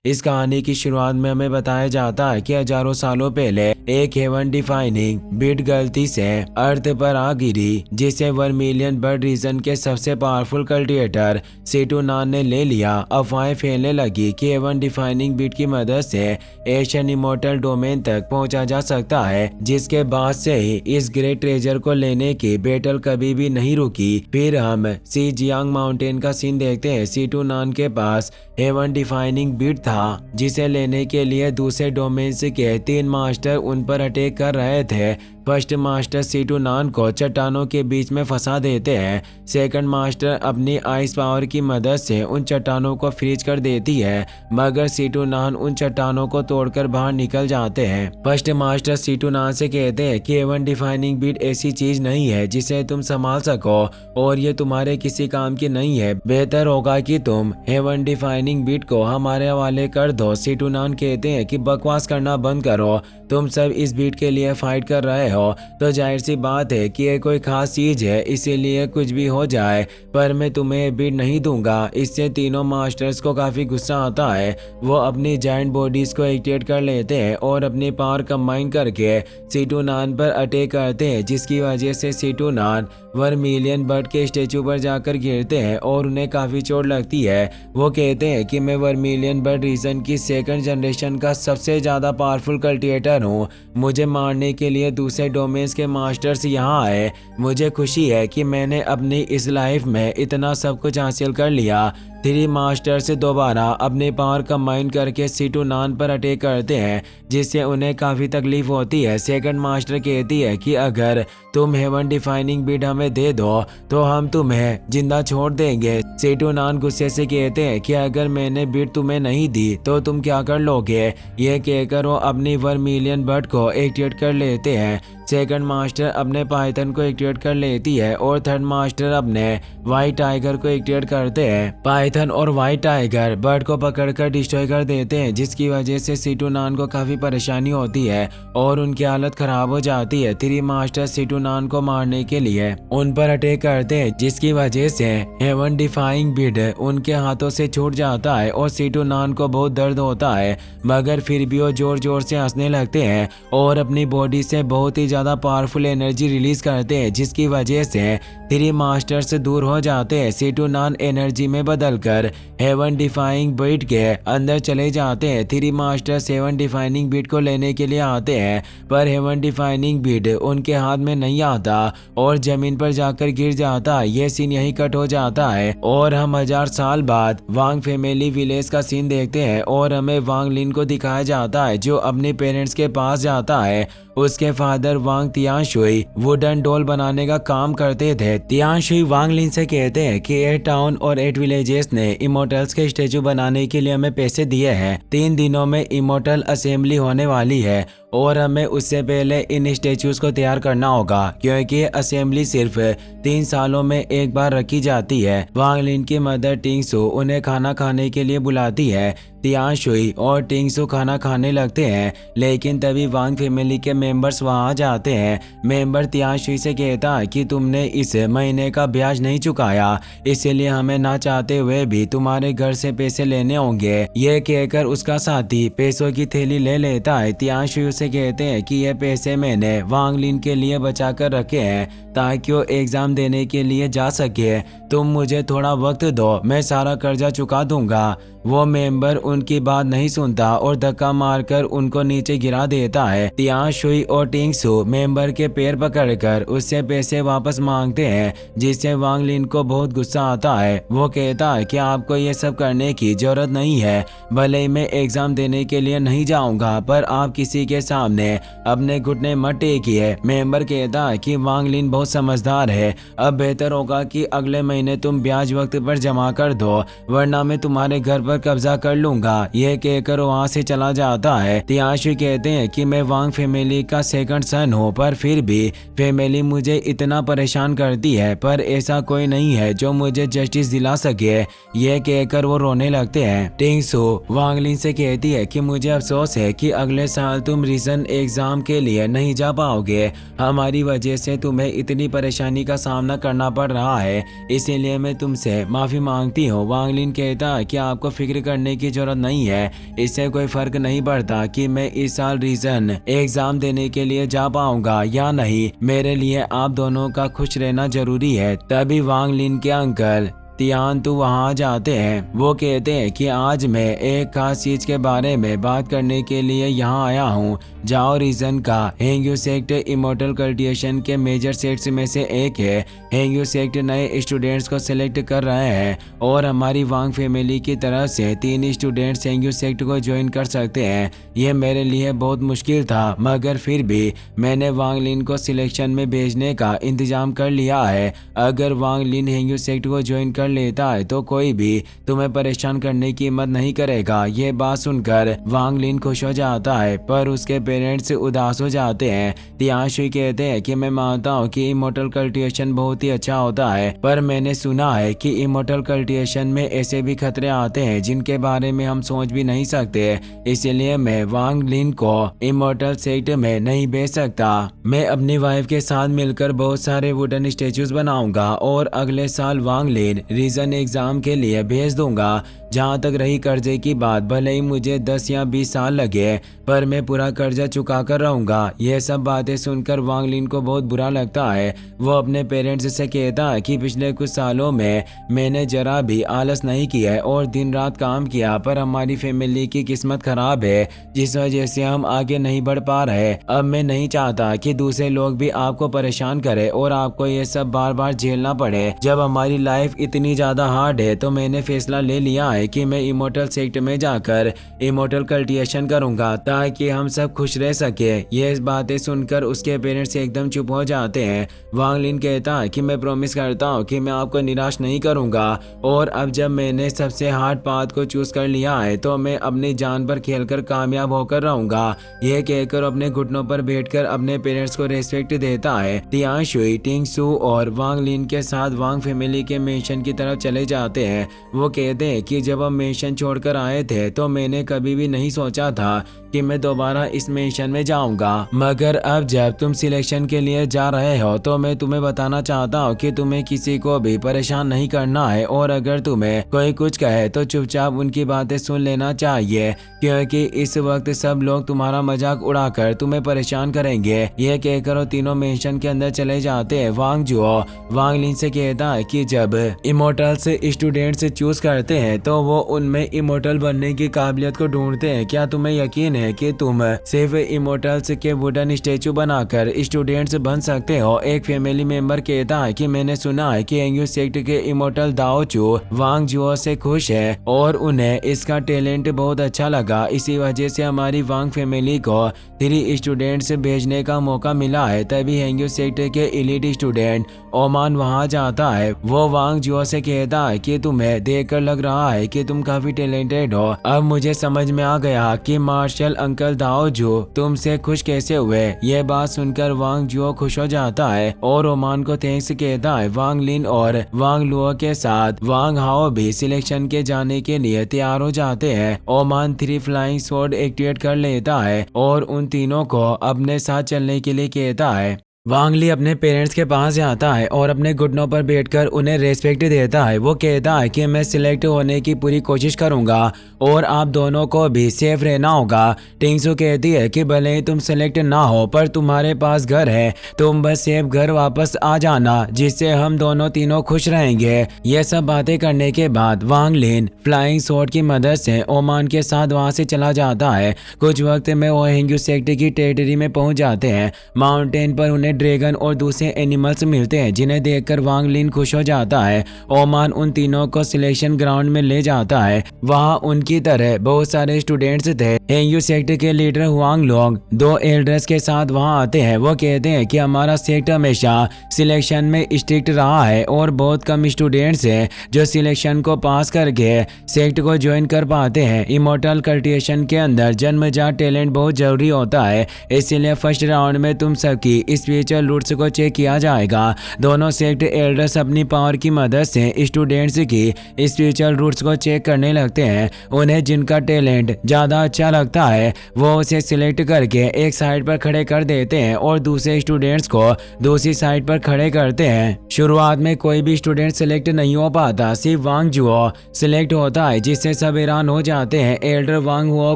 इस कहानी की शुरुआत में हमें बताया जाता है कि हजारों सालों पहले एक हेवन डिफाइनिंग बिट गलती से अर्थ पर आ गिरी, जिसे वर्मिलियन बर्ड रीजन के सबसे पावरफुल कल्टिवेटर सीटूनान ने ले लिया। अफवाहें फैलने लगी कि हेवन डिफाइनिंग बिट की मदद से एशियन इमोर्टल डोमेन तक पहुंचा जा सकता है, जिसके बाद से ही इस ग्रेट ट्रेजर को लेने की बैटल कभी भी नहीं रुकी। फिर हम सीजियांग माउंटेन का सीन देखते हैं। सीटूनान के पास हेवन डिफाइनिंग बिट था, जिसे लेने के लिए दूसरे डोमेन्स के 3 मास्टर उन पर अटैक कर रहे थे। फर्स्ट मास्टर सीटूनान को चट्टानों के बीच में फंसा देते हैं। सेकंड मास्टर अपनी आइस पावर की मदद से उन चट्टानों को फ्रीज कर देती है, मगर सीटूनान उन चट्टानों को तोड़कर बाहर निकल जाते हैं। फर्स्ट मास्टर सीटूनान से कहते हैं कि हेवन डिफाइनिंग बिट ऐसी चीज नहीं है जिसे तुम संभाल सको, और ये तुम्हारे किसी काम की नहीं है। बेहतर होगा कि तुम हेवन डिफाइनिंग बिट को हमारे हवाले कर दो। सीटूनान कहते हैं कि बकवास करना बंद करो, तुम सब इस बीट के लिए फाइट कर रहे हो तो जाहिर सी बात है कि ये कोई खास चीज है, इसीलिए कुछ भी हो जाए पर मैं तुम्हें बीट नहीं दूंगा। इससे तीनों मास्टर्स को काफी गुस्सा आता है। वो अपनी जायंट बॉडीज को एक्टिवेट कर लेते हैं और अपनी पावर कंबाइन करके सीटूनान पर अटैक करते हैं, जिसकी वजह से सीटूनान वर्मिलियन बर्ड के स्टेचू पर जाकर गिरते हैं और उन्हें काफी चोट लगती है। वो कहते हैं कि मैं वर्मिलियन बर्ड रीजन की सेकंड जनरेशन का सबसे ज्यादा पावरफुल कल्टिवेटर हूँ। मुझे मारने के लिए दूसरे डोमेन्स के मास्टर्स यहाँ आए। मुझे खुशी है कि मैंने अपनी इस लाइफ में इतना सब कुछ हासिल कर लिया। 3 मास्टर्स दोबारा अपने पावर कंबाइन करके सीटूनान पर अटैक करते हैं, जिससे उन्हें काफी तकलीफ होती है। सेकंड मास्टर कहती है कि अगर तुम हेवन डिफाइनिंग बिट हमें दे दो तो हम तुम्हें जिंदा छोड़ देंगे। सीटूनान गुस्से से कहते हैं कि अगर मैंने बिट तुम्हें नहीं दी तो तुम क्या कर लोगे। ये कहकर वो अपनी वर्मिलियन बर्ड को एक्टिवेट कर लेते हैं। सेकंड मास्टर अपने पाइथन को एक्टिवेट कर लेती है और थर्ड मास्टर अपने व्हाइट टाइगर को एक्टिवेट करते हैं। पाइथन और व्हाइट टाइगर बर्ड को पकड़कर डिस्ट्रॉय कर देते हैं, जिसकी वजह से सीटूनान को काफी परेशानी होती है और उनकी हालत खराब हो जाती है। 3 मास्टर सीटूनान को मारने के लिए उन पर अटैक करते हैं, जिसकी वजह से हेवन डिफाइंग बिट उनके हाथों से छूट जाता है और सीटूनान को बहुत दर्द होता है, मगर फिर भी वो जोर जोर से हंसने लगते हैं और अपनी बॉडी से बहुत ही ज्यादा पावरफुल एनर्जी रिलीज करते हैं, जिसकी वजह से 3 मास्टर से दूर हो जाते हैं। सीटूनान एनर्जी में बदलकर हेवन डिफाइनिंग बिट के अंदर चले जाते हैं। 3 मास्टर हेवन डिफाइनिंग बिट को लेने के लिए आते हैं, पर हेवन डिफाइनिंग बिट उनके हाथ में नहीं आता और जमीन पर जाकर गिर जाता है। यह सीन यही कट हो जाता है और हम 1000 साल बाद वांग फैमिली विलेज का सीन देखते हैं और हमें वांग लिन को दिखाया जाता है, जो अपने पेरेंट्स के पास जाता है। उसके फादर वांग तियानशुई वुडन डॉल बनाने का काम करते थे। तियानशुई वांग लिन से कहते हैं कि 8 टाउन और 8 विलेजेस ने इमोर्टल्स के स्टेचू बनाने के लिए हमें पैसे दिए हैं। 3 दिनों में इमोर्टल असेंबली होने वाली है और हमें उससे पहले इन स्टेचूज को तैयार करना होगा, क्योंकि असेंबली सिर्फ 3 सालों में एक बार रखी जाती है। वांग लिन की मदर टिंगसू उन्हें खाना खाने के लिए बुलाती है। तियानशुई और टिंगसू खाना खाने लगते हैं, लेकिन तभी वांग फैमिली के मेंबर्स वहां जाते हैं। मेंबर तियानशुई से कहता है कि तुमने इस महीने का ब्याज नहीं चुकाया, इसलिए हमें ना चाहते हुए भी तुम्हारे घर से पैसे लेने होंगे। ये कहकर उसका साथी पैसों की थैली ले लेता है। तियानशुई से कहते हैं कि ये पैसे मैंने वांग लिन के लिए बचा कर रखे हैं ताकि वो एग्जाम देने के लिए जा सके। तुम मुझे थोड़ा वक्त दो, मैं सारा कर्जा चुका दूंगा। वो मेंबर उनकी बात नहीं सुनता और धक्का मारकर उनको नीचे गिरा देता है। तियानशुई और टिंगसू मेंबर के पैर पकड़कर उससे पैसे वापस मांगते हैं, जिससे वांग लिन को बहुत गुस्सा आता है। वो कहता है कि आपको ये सब करने की जरूरत नहीं है, भले ही मैं एग्जाम देने के लिए नहीं जाऊंगा, पर आप किसी के सामने अपने घुटने मत टेकिए। मेंबर कहता है कि वांग लिन बहुत समझदार है, अब बेहतर होगा कि अगले महीने तुम ब्याज वक्त पर जमा कर दो, वरना मैं तुम्हारे घर पर कब्जा कर लूंगा। यह कहकर वहां से चला जाता है। तियानशुई कहते हैं कि मैं वांग फैमिली का सेकंड सन हूँ, पर फिर भी फैमिली मुझे इतना परेशान करती है, पर ऐसा कोई नहीं है जो मुझे जस्टिस दिला सके। यह कहकर वो रोने लगते हैं। टिंगसू वांग लिन से कहती है कि मुझे अफसोस है कि अगले साल तुम रीजन एग्जाम के लिए नहीं जा पाओगे। हमारी वजह से तुम्हें इतनी परेशानी का सामना करना पड़ रहा है, इसीलिए मैं तुमसे माफी मांगती हूँ। वांग लिन कहता है कि आपको फिक्र करने की जरूरत नहीं है। इससे कोई फर्क नहीं पड़ता कि मैं इस साल रीजन एग्जाम देने के लिए जा पाऊंगा या नहीं। मेरे लिए आप दोनों का खुश रहना जरूरी है। तभी वांग लिन के अंकल तियान तू वहाँ जाते हैं। वो कहते हैं कि आज मैं एक खास चीज के बारे में बात करने के लिए यहाँ आया हूँ। जाओ रीजन का हेंग्यू सेक्ट इमोर्टल कल्टिवेशन के मेजर सेक्ट्स में से एक है। हेंग्यू सेक्ट नए स्टूडेंट्स को सिलेक्ट कर रहे हैं और हमारी वांग फैमिली की तरफ से 3 स्टूडेंट्स हेंग्यू सेक्ट को ज्वाइन कर सकते हैं। ये मेरे लिए बहुत मुश्किल था, मगर फिर भी मैंने वांग लिन को सिलेक्शन में भेजने का इंतजाम कर लिया है। अगर वांग लिन हेंग्यू सेक्ट को ज्वाइन कर लेता है तो कोई भी तुम्हें परेशान करने की हिम्मत नहीं करेगा। ये बात सुनकर वांग लिन खुश हो जाता है, पर उसके पेरेंट्स उदास हो जाते हैं। तियांशुई कहते हैं कि मैं मानता हूँ कि इमोर्टल कल्टिवेशन बहुत ही अच्छा होता है, पर मैंने सुना है कि इमोर्टल कल्टिवेशन में ऐसे भी खतरे आते हैं जिनके बारे में हम सोच भी नहीं सकते। इसलिए मैं वांग लिन को इमोर्टल सेक्ट में नहीं भेज सकता। मैं अपनी वाइफ के साथ मिलकर बहुत सारे वुडन स्टेचूज बनाऊंगा और अगले साल वांग लिन रीजन एग्जाम के लिए भेज दूंगा। जहाँ तक रही कर्जे की बात, भले ही मुझे 10 या 20 साल लगे, पर मैं पूरा कर्जा चुका कर रहूंगा। यह सब बातें सुनकर वांग लिन को बहुत बुरा लगता है। वो अपने पेरेंट्स से कहता है कि पिछले कुछ सालों में मैंने जरा भी आलस नहीं किया है और दिन रात काम किया, पर हमारी फैमिली की किस्मत खराब है जिस वजह से हम आगे नहीं बढ़ पा रहे। अब मैं नहीं चाहता कि दूसरे लोग भी आपको परेशान करें और आपको ये सब बार बार झेलना पड़े। जब हमारी लाइफ इतनी ज्यादा हार्ड है तो मैंने फैसला ले लिया है कि मैं इमोर्टल सेक्ट में जाकर इमोर्टल कल्टिवेशन करूंगा ताकि हम सब खुश रह सके। ये बातें सुनकर उसके पेरेंट्स एकदम चुप हो जाते हैं। वांग लिन कहता है कि मैं प्रॉमिस करता हूँ कि मैं आपको निराश नहीं करूंगा और अब जब मैंने सबसे हार्ड पाथ को चूज कर लिया है तो मैं अपनी जान पर खेलकर कामयाब होकर रहूंगा। यह कहकर अपने घुटनों पर बैठकर अपने पेरेंट्स को रेस्पेक्ट देता है। तियांशुई, टिंगसू और वांग लिन के साथ वांग फैमिली के मेंशन की तरफ चले जाते हैं। वो कहते हैं कि जब हम मेंशन छोड़कर आए थे तो मैंने कभी भी नहीं सोचा था कि मैं दोबारा इस मेंशन में जाऊंगा, मगर अब जब तुम सिलेक्शन के लिए जा रहे हो तो मैं तुम्हें बताना चाहता हूँ कि तुम्हें किसी को भी परेशान नहीं करना है और अगर तुम्हें कोई कुछ कहे तो चुपचाप उनकी बातें सुन लेना चाहिए, क्योंकि इस वक्त सब लोग तुम्हारा मजाक उड़ाकर तुम्हें परेशान करेंगे। यह कहकर वो तीनों मेंशन के अंदर चले जाते हैं। वांग जुओ वांग लिन से कहता है कि जब इमोर्टल्स स्टूडेंट्स चूज करते हैं तो वो उनमें इमोर्टल बनने की काबिलियत को ढूंढते हैं। क्या तुम्हें यकीन है कि तुम सिर्फ इमोर्टल्स के वुडन स्टेचू बनाकर स्टूडेंट्स बन सकते हो? एक फैमिली मेंबर कहता है कि मैंने सुना है कि हेंग्यू सेक्ट के इमोर्टल दाओ चू वांग जुओ से खुश है और उन्हें इसका टैलेंट बहुत अच्छा लगा। इसी वजह से हमारी वांग फैमिली को 3 स्टूडेंट्स भेजने का मौका मिला है। तभी हेंग्यू सेक्ट के एलीट स्टूडेंट ओमान वहां जाता है। वो वांग जुओ से कहता है कि तुम्हें देखकर लग रहा है कि तुम काफी टैलेंटेड हो। अब मुझे समझ में आ गया कि मार्शल अंकल दाओ जो तुमसे खुश कैसे हुए। ये बात सुनकर वांग जुओ खुश हो जाता है और ओमान को थैंक्स कहता है। वांग लिन और वांग लुओ के साथ वांग हाओ भी सिलेक्शन के जाने के लिए तैयार हो जाते हैं। ओमान 3 फ्लाइंग स्वॉर्ड एक्टिवेट कर लेता है और उन तीनों को अपने साथ चलने के लिए कहता है। वांग ली अपने पेरेंट्स के पास जाता है और अपने घुटनों पर बैठकर उन्हें रेस्पेक्ट देता है। वो कहता है कि मैं सिलेक्ट होने की पूरी कोशिश करूंगा और आप दोनों को भी सेफ रहना होगा। टिंगसू कहती है कि भले ही तुम सिलेक्ट ना हो पर तुम्हारे पास घर है, तुम बस सेफ घर वापस आ जाना जिससे हम दोनों तीनों खुश रहेंगे। ये सब बातें करने के बाद वांग लिन फ्लाइंग स्वॉर्ड की मदद से ओमान के साथ वहां से चला जाता है। कुछ वक्त में वो हेंग्यू सेक्ट की टेरिटरी में पहुंच जाते हैं। माउंटेन पर उन्हें ड्रैगन और दूसरे एनिमल्स मिलते हैं जिन्हें देखकर वांग लिन खुश हो जाता है। ओमान उन तीनों को सिलेक्शन ग्राउंड में ले जाता है। वहां उनकी तरह बहुत सारे स्टूडेंट्स थे। हेंग्यू सेक्ट के लीडर हुआंग लोंग 2 एल्डर्स के साथ वहां आते हैं। वो कहते हैं कि हमारा सेक्ट हमेशा सिलेक्शन में स्ट्रिक्ट रहा है और बहुत कम स्टूडेंट्स हैं जो सिलेक्शन को पास करके सेक्ट को ज्वाइन कर पाते हैं। इमोर्टल कल्टिवेशन के अंदर जन्मजात टैलेंट बहुत जरूरी होता है, इसलिए फर्स्ट राउंड में तुम सबकी स्पिरिचुअल रूट्स को चेक किया जाएगा। दोनों सेक्ट एल्डर्स अपनी पावर की मदद से स्टूडेंट्स की स्पिरिचुअल रूट्स को चेक करने लगते हैं। उन्हें जिनका टैलेंट ज़्यादा अच्छा लगता है वो उसे सिलेक्ट करके एक साइड पर खड़े कर देते हैं और दूसरे स्टूडेंट्स को दूसरी साइड पर खड़े करते हैं। शुरुआत में कोई भी स्टूडेंट सिलेक्ट नहीं हो पाता, सिर्फ वांग जुओ सिलेक्ट होता है, जिससे सब हैरान हो जाते हैं। एल्डर वांग हुओ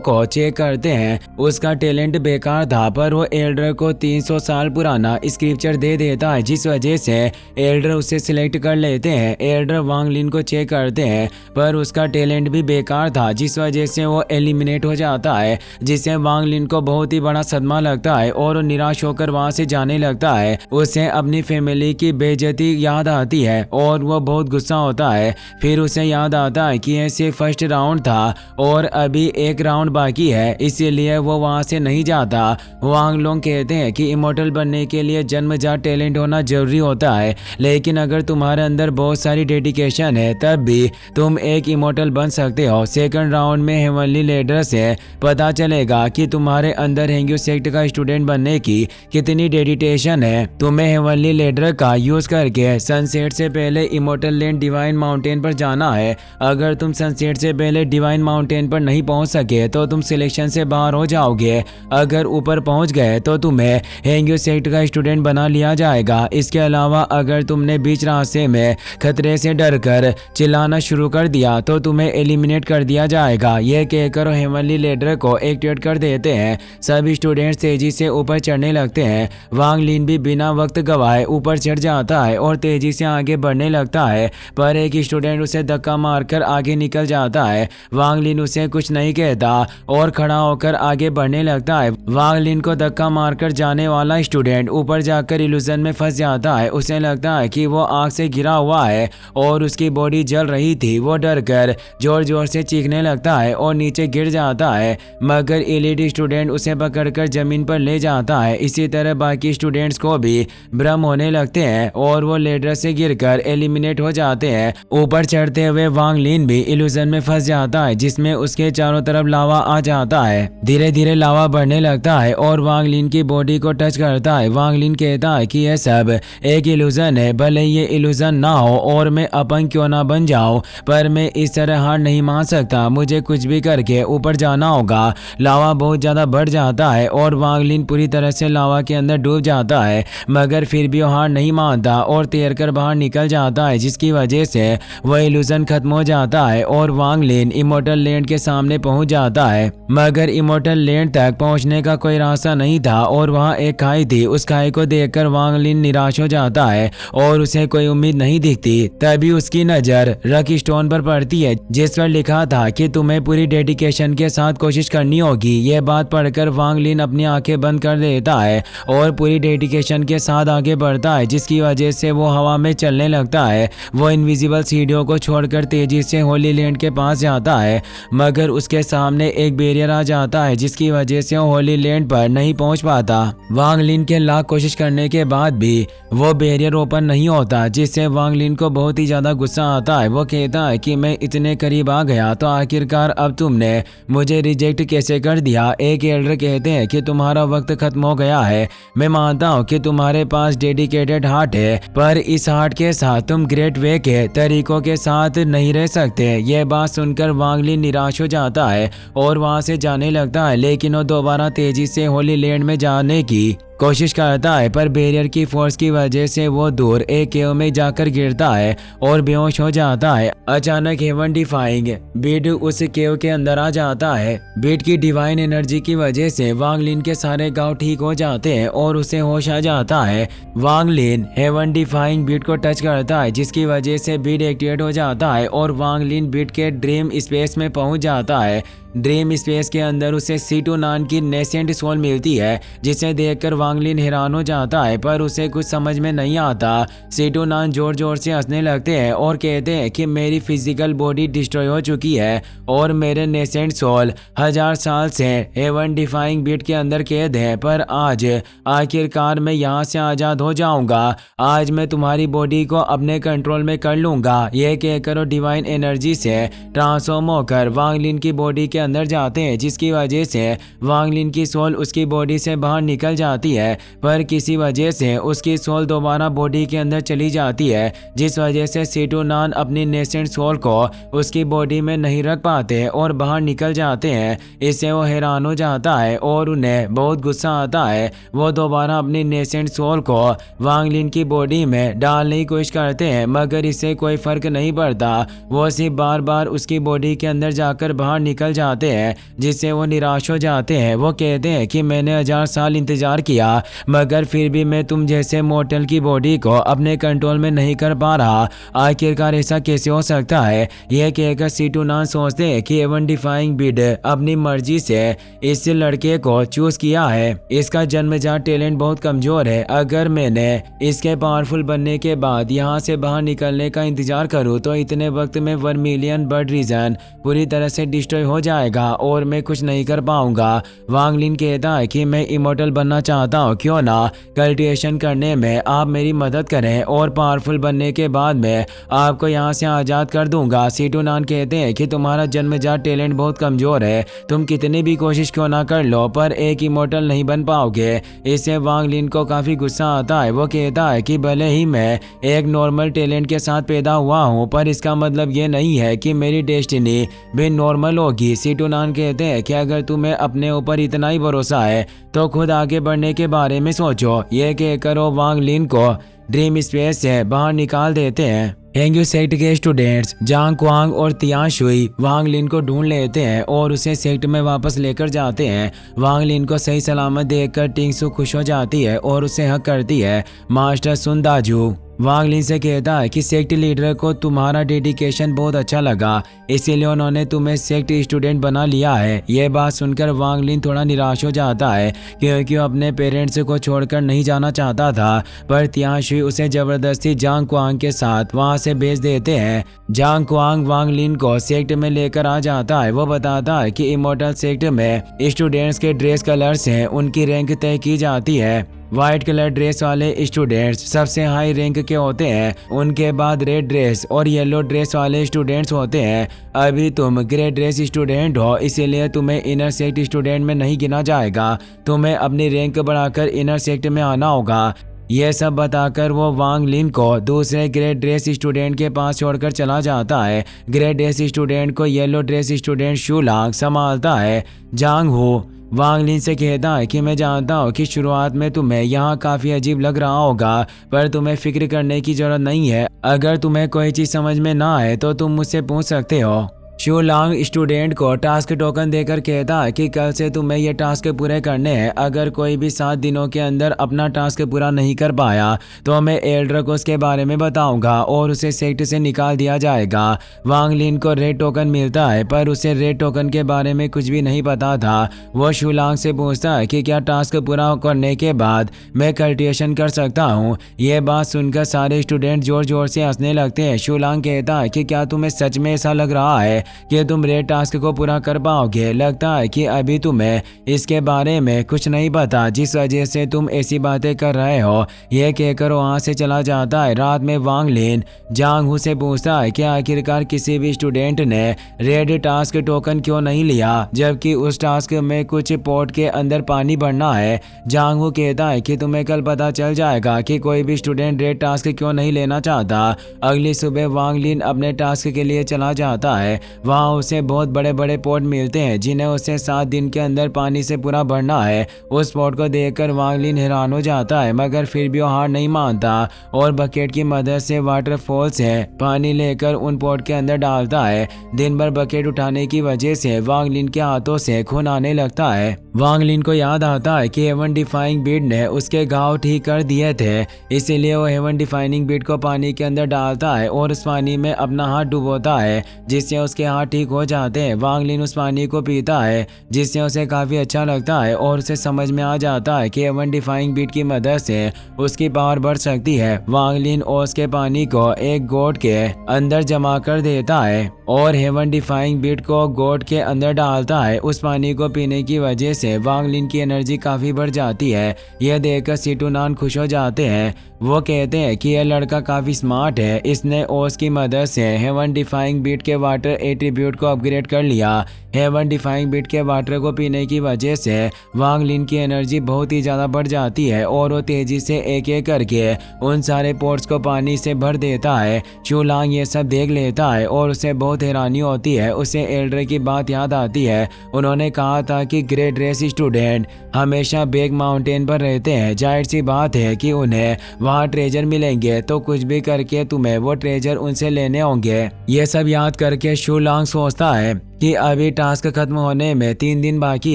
को चेक करते हैं, उसका टैलेंट बेकार था, पर वो एल्डर को 300 साल पुराना स्क्रिप्चर दे देता है, जिस वजह से एल्डर उसे सिलेक्ट कर लेते हैं। एल्डर वांग लिन को चेक करते हैं, पर उसका टैलेंट भी बेकार था, जिस वजह से वो एलिमिनेट हो जाता है, जिससे वांग लिन को बहुत ही बड़ा सदमा लगता है और वो निराश होकर वहां से जाने लगता है। उसे अपनी फैमिली की बेइज्जती याद आती है और वो बहुत गुस्सा होता है। फिर उसे याद आता है कि ये सिर्फ फर्स्ट राउंड था और अभी एक राउंड बाकी है, इसीलिए वो वहां से नहीं जाता। वांग लोंग कहते हैं कि इमोर्टल बनने के लिए जन्मजात टैलेंट होना जरूरी होता है, लेकिन अगर तुम्हारे अंदर बहुत सारी डेडिकेशन है तब भी तुम एक इमोर्टल बन सकते हो। सेकंड राउंड में हेवनली लेडर से पता चलेगा कि तुम्हारे अंदर हेंग्यू सेक्ट का स्टूडेंट बनने की कितनी डेडिकेशन है। तुम्हें हेवनली लेडर का यूज करके सनसेट से पहले इमोर्टल लैंड डिवाइन माउंटेन पर जाना है। अगर तुम सनसेट से पहले डिवाइन माउंटेन पर नहीं पहुंच सके तो तुम सिलेक्शन से बाहर हो जाओगे। अगर ऊपर पहुंच गए तो तुम्हें हेंग्यू सेक्ट का स्टूडेंट बना लिया जाएगा। इसके अलावा अगर तुमने बीच रास्ते में खतरे से डरकर चिल्लाना शुरू कर दिया तो तुम्हें एलिमिनेट कर दिया जाएगा। यह कहकर हेवनली लेडर को एक्टिवेट कर देते हैं। सभी स्टूडेंट्स तेजी से ऊपर चढ़ने लगते हैं। वांग लिन भी बिना वक्त गवाए ऊपर चढ़ जाता है और तेजी से आगे बढ़ने लगता है, पर एक स्टूडेंट उसे धक्का मारकर आगे निकल जाता है। वांग लिन उसे कुछ नहीं कहता और खड़ा होकर आगे बढ़ने लगता है। वांग लिन को धक्का मारकर जाने वाला स्टूडेंट ऊपर जाकर इल्यूजन में फंस जाता है। उसे लगता है कि वो आग से गिरा हुआ है और उसकी बॉडी जल रही थी। वो डरकर जोर जोर से चीखने लगता है और नीचे गिर जाता है, मगर एलईडी स्टूडेंट उसे पकड़कर जमीन पर ले जाता है। इसी तरह बाकी स्टूडेंट्स को भी भ्रम होने लगते हैं और वो लेडर से गिरकर एलिमिनेट हो जाते हैं। ऊपर चढ़ते हुए वांग लिन भी इल्यूजन में फंस जाता है, जिसमें उसके चारों तरफ लावा आ जाता है। धीरे धीरे लावा बढ़ने लगता है और वांग लिन की बॉडी को टच करता है। वांग लिन कहता है कि यह सब एक इल्यूजन है, भले ये इल्यूजन ना हो और मैं अपंग क्यों ना बन जाऊं, पर मैं इस तरह हार नहीं मान सकता। मुझे कुछ भी करके ऊपर जाना होगा। लावा बहुत ज्यादा बढ़ जाता है और वांग लिन पूरी तरह से लावा के अंदर डूब जाता है, मगर फिर भी वो हार नहीं मानता और तैरकर बाहर निकल जाता है, जिसकी वजह से वह इल्यूजन खत्म हो जाता है और वांग लिन इमोर्टल लैंड के सामने पहुंच जाता है। मगर इमोर्टल लैंड तक पहुंचने का कोई रास्ता नहीं था और वहां एक खाई थी। उस खाई को देखकर वांग लिन निराश हो जाता है और उसे कोई उम्मीद नहीं दिखती। तभी उसकी नजर रकी स्टोन पर पड़ती है, जिस पर लिखा था कि तुम्हें पूरी डेडिकेशन के साथ कोशिश करनी होगी। यह बात पढ़कर वांग लिन अपनी आंखें बंद कर देता है और पूरी डेडिकेशन के साथ आगे बढ़ता है, जिसकी वजह से वो हवा में चलने लगता है। वो इनविजिबल सीढ़ियों को छोड़कर तेजी से होली लैंड के पास जाता है, मगर उसके सामने एक बैरियर आ जाता है, जिसकी वजह से वो होली लैंड पर नहीं पहुंच पाता। वांग लिन के लाख कोशिश करने के बाद भी वो बैरियर ओपन नहीं होता, जिससे वांग लिन को बहुत ही ज्यादा गुस्सा आता है। वो कहता है कि मैं इतने करीब आ गया तो आखिरकार अब तुमने मुझे रिजेक्ट कैसे कर दिया। एक एल्डर कहते हैं कि तुम्हारा वक्त खत्म हो गया है। मैं मानता हूँ कि तुम्हारे पास डेडिकेटेड हार्ट है, पर इस हार्ट के साथ तुम ग्रेट वे के तरीकों के साथ नहीं रह सकते। यह बात सुनकर वांग लिन निराश हो जाता है और वहां से जाने लगता है, लेकिन वो दोबारा तेजी से होली लैंड में जाने की कोशिश करता है, पर बैरियर की फोर्स की वजह से वो दूर एक केव में जाकर गिरता है और बेहोश हो जाता है। अचानक हेवन डिफाइंग बीट उस केव के अंदर आ जाता है। बीट की डिवाइन एनर्जी की वजह से वांग लिन के सारे घाव ठीक हो जाते हैं और उसे होश आ जाता है। वांग लिन हेवन डिफाइंग बीट को टच करता है, जिसकी वजह से बीट एक्टिवेट हो जाता है और वांग लिन बीट के ड्रीम स्पेस में पहुंच जाता है। ड्रीम स्पेस के अंदर उसे C2 नाम की नेसेंट सोल मिलती है, जिसे देखकर वांग लिन हैरान हो जाता है, पर उसे कुछ समझ में नहीं आता। C2 नाम जोर जोर से हंसने लगते हैं और कहते हैं कि मेरी फिजिकल बॉडी डिस्ट्रॉय हो चुकी है और मेरे नेसेंट सोल 1000 साल से हेवन डिफाइंग बीट के अंदर कैद है, पर आज आखिरकार मैं यहाँ से आजाद हो जाऊंगा। आज मैं तुम्हारी बॉडी को अपने कंट्रोल में कर लूंगा। यह कहकर वो डिवाइन एनर्जी से ट्रांसफॉर्म होकर वांग लिन की बॉडी के अंदर जाते हैं, जिसकी वजह से वांग लिन की सोल उसकी बॉडी से बाहर निकल जाती है, पर किसी वजह से उसकी सोल दोबारा बॉडी के अंदर चली जाती है, जिस वजह से सीटू नान अपनी नेसेंट सोल को उसकी बॉडी में नहीं रख पाते और बाहर निकल जाते हैं। इससे वो हैरान हो जाता है और उन्हें बहुत गुस्सा आता है। वो दोबारा अपनी नेसेंट सोल को वांग लिन की बॉडी में डालने की कोशिश करते हैं, मगर इससे कोई फर्क नहीं पड़ता। वो सिर्फ बार बार उसकी बॉडी के अंदर जाकर बाहर निकल जाते हैं, जिससे वो निराश हो जाते हैं। वो कहते हैं कि मैंने 1000 साल इंतजार किया, मगर फिर भी मैं तुम जैसे मॉर्टल की बॉडी को अपने कंट्रोल में नहीं कर पा रहा। आखिरकार ऐसा कैसे हो सकता है? यह कहकर सीटू नान सोचते हैं कि एवन डिफाइंग बिड अपनी मर्जी से इस लड़के को चूज किया है। इसका जन्मजात टैलेंट बहुत कमजोर है। अगर मैंने इसके पावरफुल बनने के बाद यहाँ से बाहर निकलने का इंतजार करूँ तो इतने वक्त में वर्मिलियन बर्ड रीजन पूरी तरह से डिस्ट्रॉय हो जाएगा और मैं कुछ नहीं कर पाऊंगा। वांग लिन कहता है कि मैं इमोर्टल बनना चाहता हूँ, क्यों ना कल्टिवेशन करने में आप मेरी मदद करें और पावरफुल बनने के बाद मैं आपको यहाँ से आज़ाद कर दूंगा। सीटू नान कहते हैं कि तुम्हारा जन्मजात टैलेंट बहुत कमजोर है, तुम कितनी भी कोशिश क्यों ना कर लो पर एक इमोर्टल नहीं बन पाओगे। इससे वांग लिन को काफी गुस्सा आता है। वो कहता है कि भले ही मैं एक नॉर्मल टैलेंट के साथ पैदा हुआ हूँ, पर इसका मतलब ये नहीं है कि मेरी डेस्टिनी भी नॉर्मल होगी। सीटू नान कहते हैं कि अगर तुम्हें अपने ऊपर इतना ही भरोसा है तो खुद आगे बढ़ने के बारे में सोचो। ये कहकर वो वांग लिन को ड्रीम स्पेस से बाहर निकाल देते हैं। हेंग्यू सेक्ट के स्टूडेंट्स जांग क्वांग और तियान शुई वांग लिन को ढूंढ लेते हैं और उसे सेक्ट में वापस लेकर जाते हैं। वांग लिन को सही सलामत देखकर टिंगसू खुश हो जाती है और उसे हक करती है। मास्टर सुन दाजू वांग लिन से कहता है कि सेक्ट लीडर को तुम्हारा डेडिकेशन बहुत अच्छा लगा, इसीलिए उन्होंने तुम्हें सेक्ट स्टूडेंट बना लिया है। ये बात सुनकर वांग लिन थोड़ा निराश हो जाता है, क्योंकि वो अपने पेरेंट्स को छोड़कर नहीं जाना चाहता था, पर तियान शुई उसे जबरदस्ती जांग क्वांग के साथ वहां से भेज देते हैं। जांग क्वांग वांग लिन को सेक्ट में लेकर आ जाता है। वो बताता है कि इमोर्टल सेक्ट में स्टूडेंट्स के ड्रेस कलर से उनकी रैंक तय की जाती है। व्हाइट कलर ड्रेस वाले स्टूडेंट्स सबसे हाई रैंक के होते हैं, उनके बाद रेड ड्रेस और येलो ड्रेस वाले स्टूडेंट्स होते हैं। अभी तुम ग्रे ड्रेस स्टूडेंट हो, इसीलिए तुम्हें इनर सेक्ट स्टूडेंट में नहीं गिना जाएगा। तुम्हें अपनी रैंक बढ़ाकर इनर सेक्ट में आना होगा। यह सब बताकर वो वांग लिन को दूसरे ग्रे ड्रेस स्टूडेंट के पास छोड़कर चला जाता है। ग्रे ड्रेस स्टूडेंट को येलो ड्रेस स्टूडेंट शुलांग संभालता है। जांग हो वांग लिन से कहता है कि मैं जानता हूँ कि शुरुआत में तुम्हें यहाँ काफ़ी अजीब लग रहा होगा, पर तुम्हें फिक्र करने की जरूरत नहीं है। अगर तुम्हें कोई चीज़ समझ में ना आए तो तुम मुझसे पूछ सकते हो। शुलांग स्टूडेंट को टास्क टोकन देकर कहता है कि कल से तुम्हें ये टास्क पूरे करने हैं। अगर कोई भी 7 दिनों के अंदर अपना टास्क पूरा नहीं कर पाया तो मैं एल्डर को उसके बारे में बताऊंगा और उसे सेक्ट से निकाल दिया जाएगा। वांग लिन को रेड टोकन मिलता है, पर उसे रेड टोकन के बारे में कुछ भी नहीं पता था। वो शुलांग से पूछता है कि क्या टास्क पूरा करने के बाद मैं कल्टिवेशन कर सकता हूँ। ये बात सुनकर सारे स्टूडेंट जोर जोर से हंसने लगते हैं। शुलांग कहता है कि क्या तुम्हें सच में ऐसा लग रहा है कि तुम रेड टास्क को पूरा कर पाओगे? लगता है कि अभी तुम्हें इसके बारे में कुछ नहीं पता, जिस वजह से तुम ऐसी बातें कर रहे हो। यह कहकर वहां से चला जाता है। रात में वांग लिन जांग हू से पूछता है कि आखिरकार किसी भी स्टूडेंट ने रेड टास्क टोकन क्यों नहीं लिया, जबकि उस टास्क में कुछ पॉट के अंदर पानी भरना है। जांग हू कहता है कि तुम्हें कल पता चल जाएगा कि कोई भी स्टूडेंट रेड टास्क क्यों नहीं लेना चाहता। अगली सुबह वांग लिन अपने टास्क के लिए चला जाता है। वहाँ उसे बहुत बड़े बड़े पॉट मिलते हैं, जिन्हें उसे 7 दिन के अंदर पानी से पूरा भरना है। उस पॉट को देखकर वांग लिन हैरान हो जाता है, मगर फिर भी वो हार नहीं मानता और बकेट की मदद से वाटरफॉल से पानी लेकर उन पॉट के अंदर डालता है। दिन भर बकेट उठाने की वजह से वांग लिन के हाथों से खून आने लगता है। वांग लिन को याद आता है कि हेवन डिफाइनिंग बीड ने उसके घाव ठीक कर दिए थे, इसीलिए वो हेवन डिफाइनिंग बीड को पानी के अंदर डालता है और उस पानी में अपना हाथ डुबोता है, जिससे उसके हाथ ठीक हो जाते हैं। वांग लिन उस पानी को पीता है, जिससे उसे काफी अच्छा लगता है और उसे समझ में आ जाता है कि हेवन डिफाइनिंग बीड की मदद से उसकी पावर बढ़ सकती है। वांग लिन ओस के पानी को एक गोट के अंदर जमा कर देता है और हेवन डिफाइनिंग बीड को गोट के अंदर डालता है। उस पानी को पीने की वजह से वांग लिन की एनर्जी काफी बढ़ जाती है। यह देखकर सीटू नान खुश हो जाते हैं। वो कहते हैं कि यह लड़का काफी स्मार्ट है, इसने ओस की मदद से हेवन डिफाइनिंग बीड के वाटर एट्रीब्यूट को अपग्रेड कर लिया। हेवन डिफाइंग बिट के वाटर को पीने की वजह से वांग लिन की एनर्जी बहुत ही ज़्यादा बढ़ जाती है और वो तेजी से एक एक करके उन सारे पोर्ट्स को पानी से भर देता है। शूलांग ये सब देख लेता है और उसे बहुत हैरानी होती है। उसे एल्डर की बात याद आती है। उन्होंने कहा था कि ग्रेट रेस स्टूडेंट हमेशा बेग माउंटेन पर रहते हैं। जाहिर सी बात है कि उन्हें वहाँ ट्रेजर मिलेंगे, तो कुछ भी करके तुम्हें वो ट्रेजर उनसे लेने होंगे। ये सब याद करके शूलांग सोचता है कि अभी टास्क खत्म होने में 3 दिन बाकी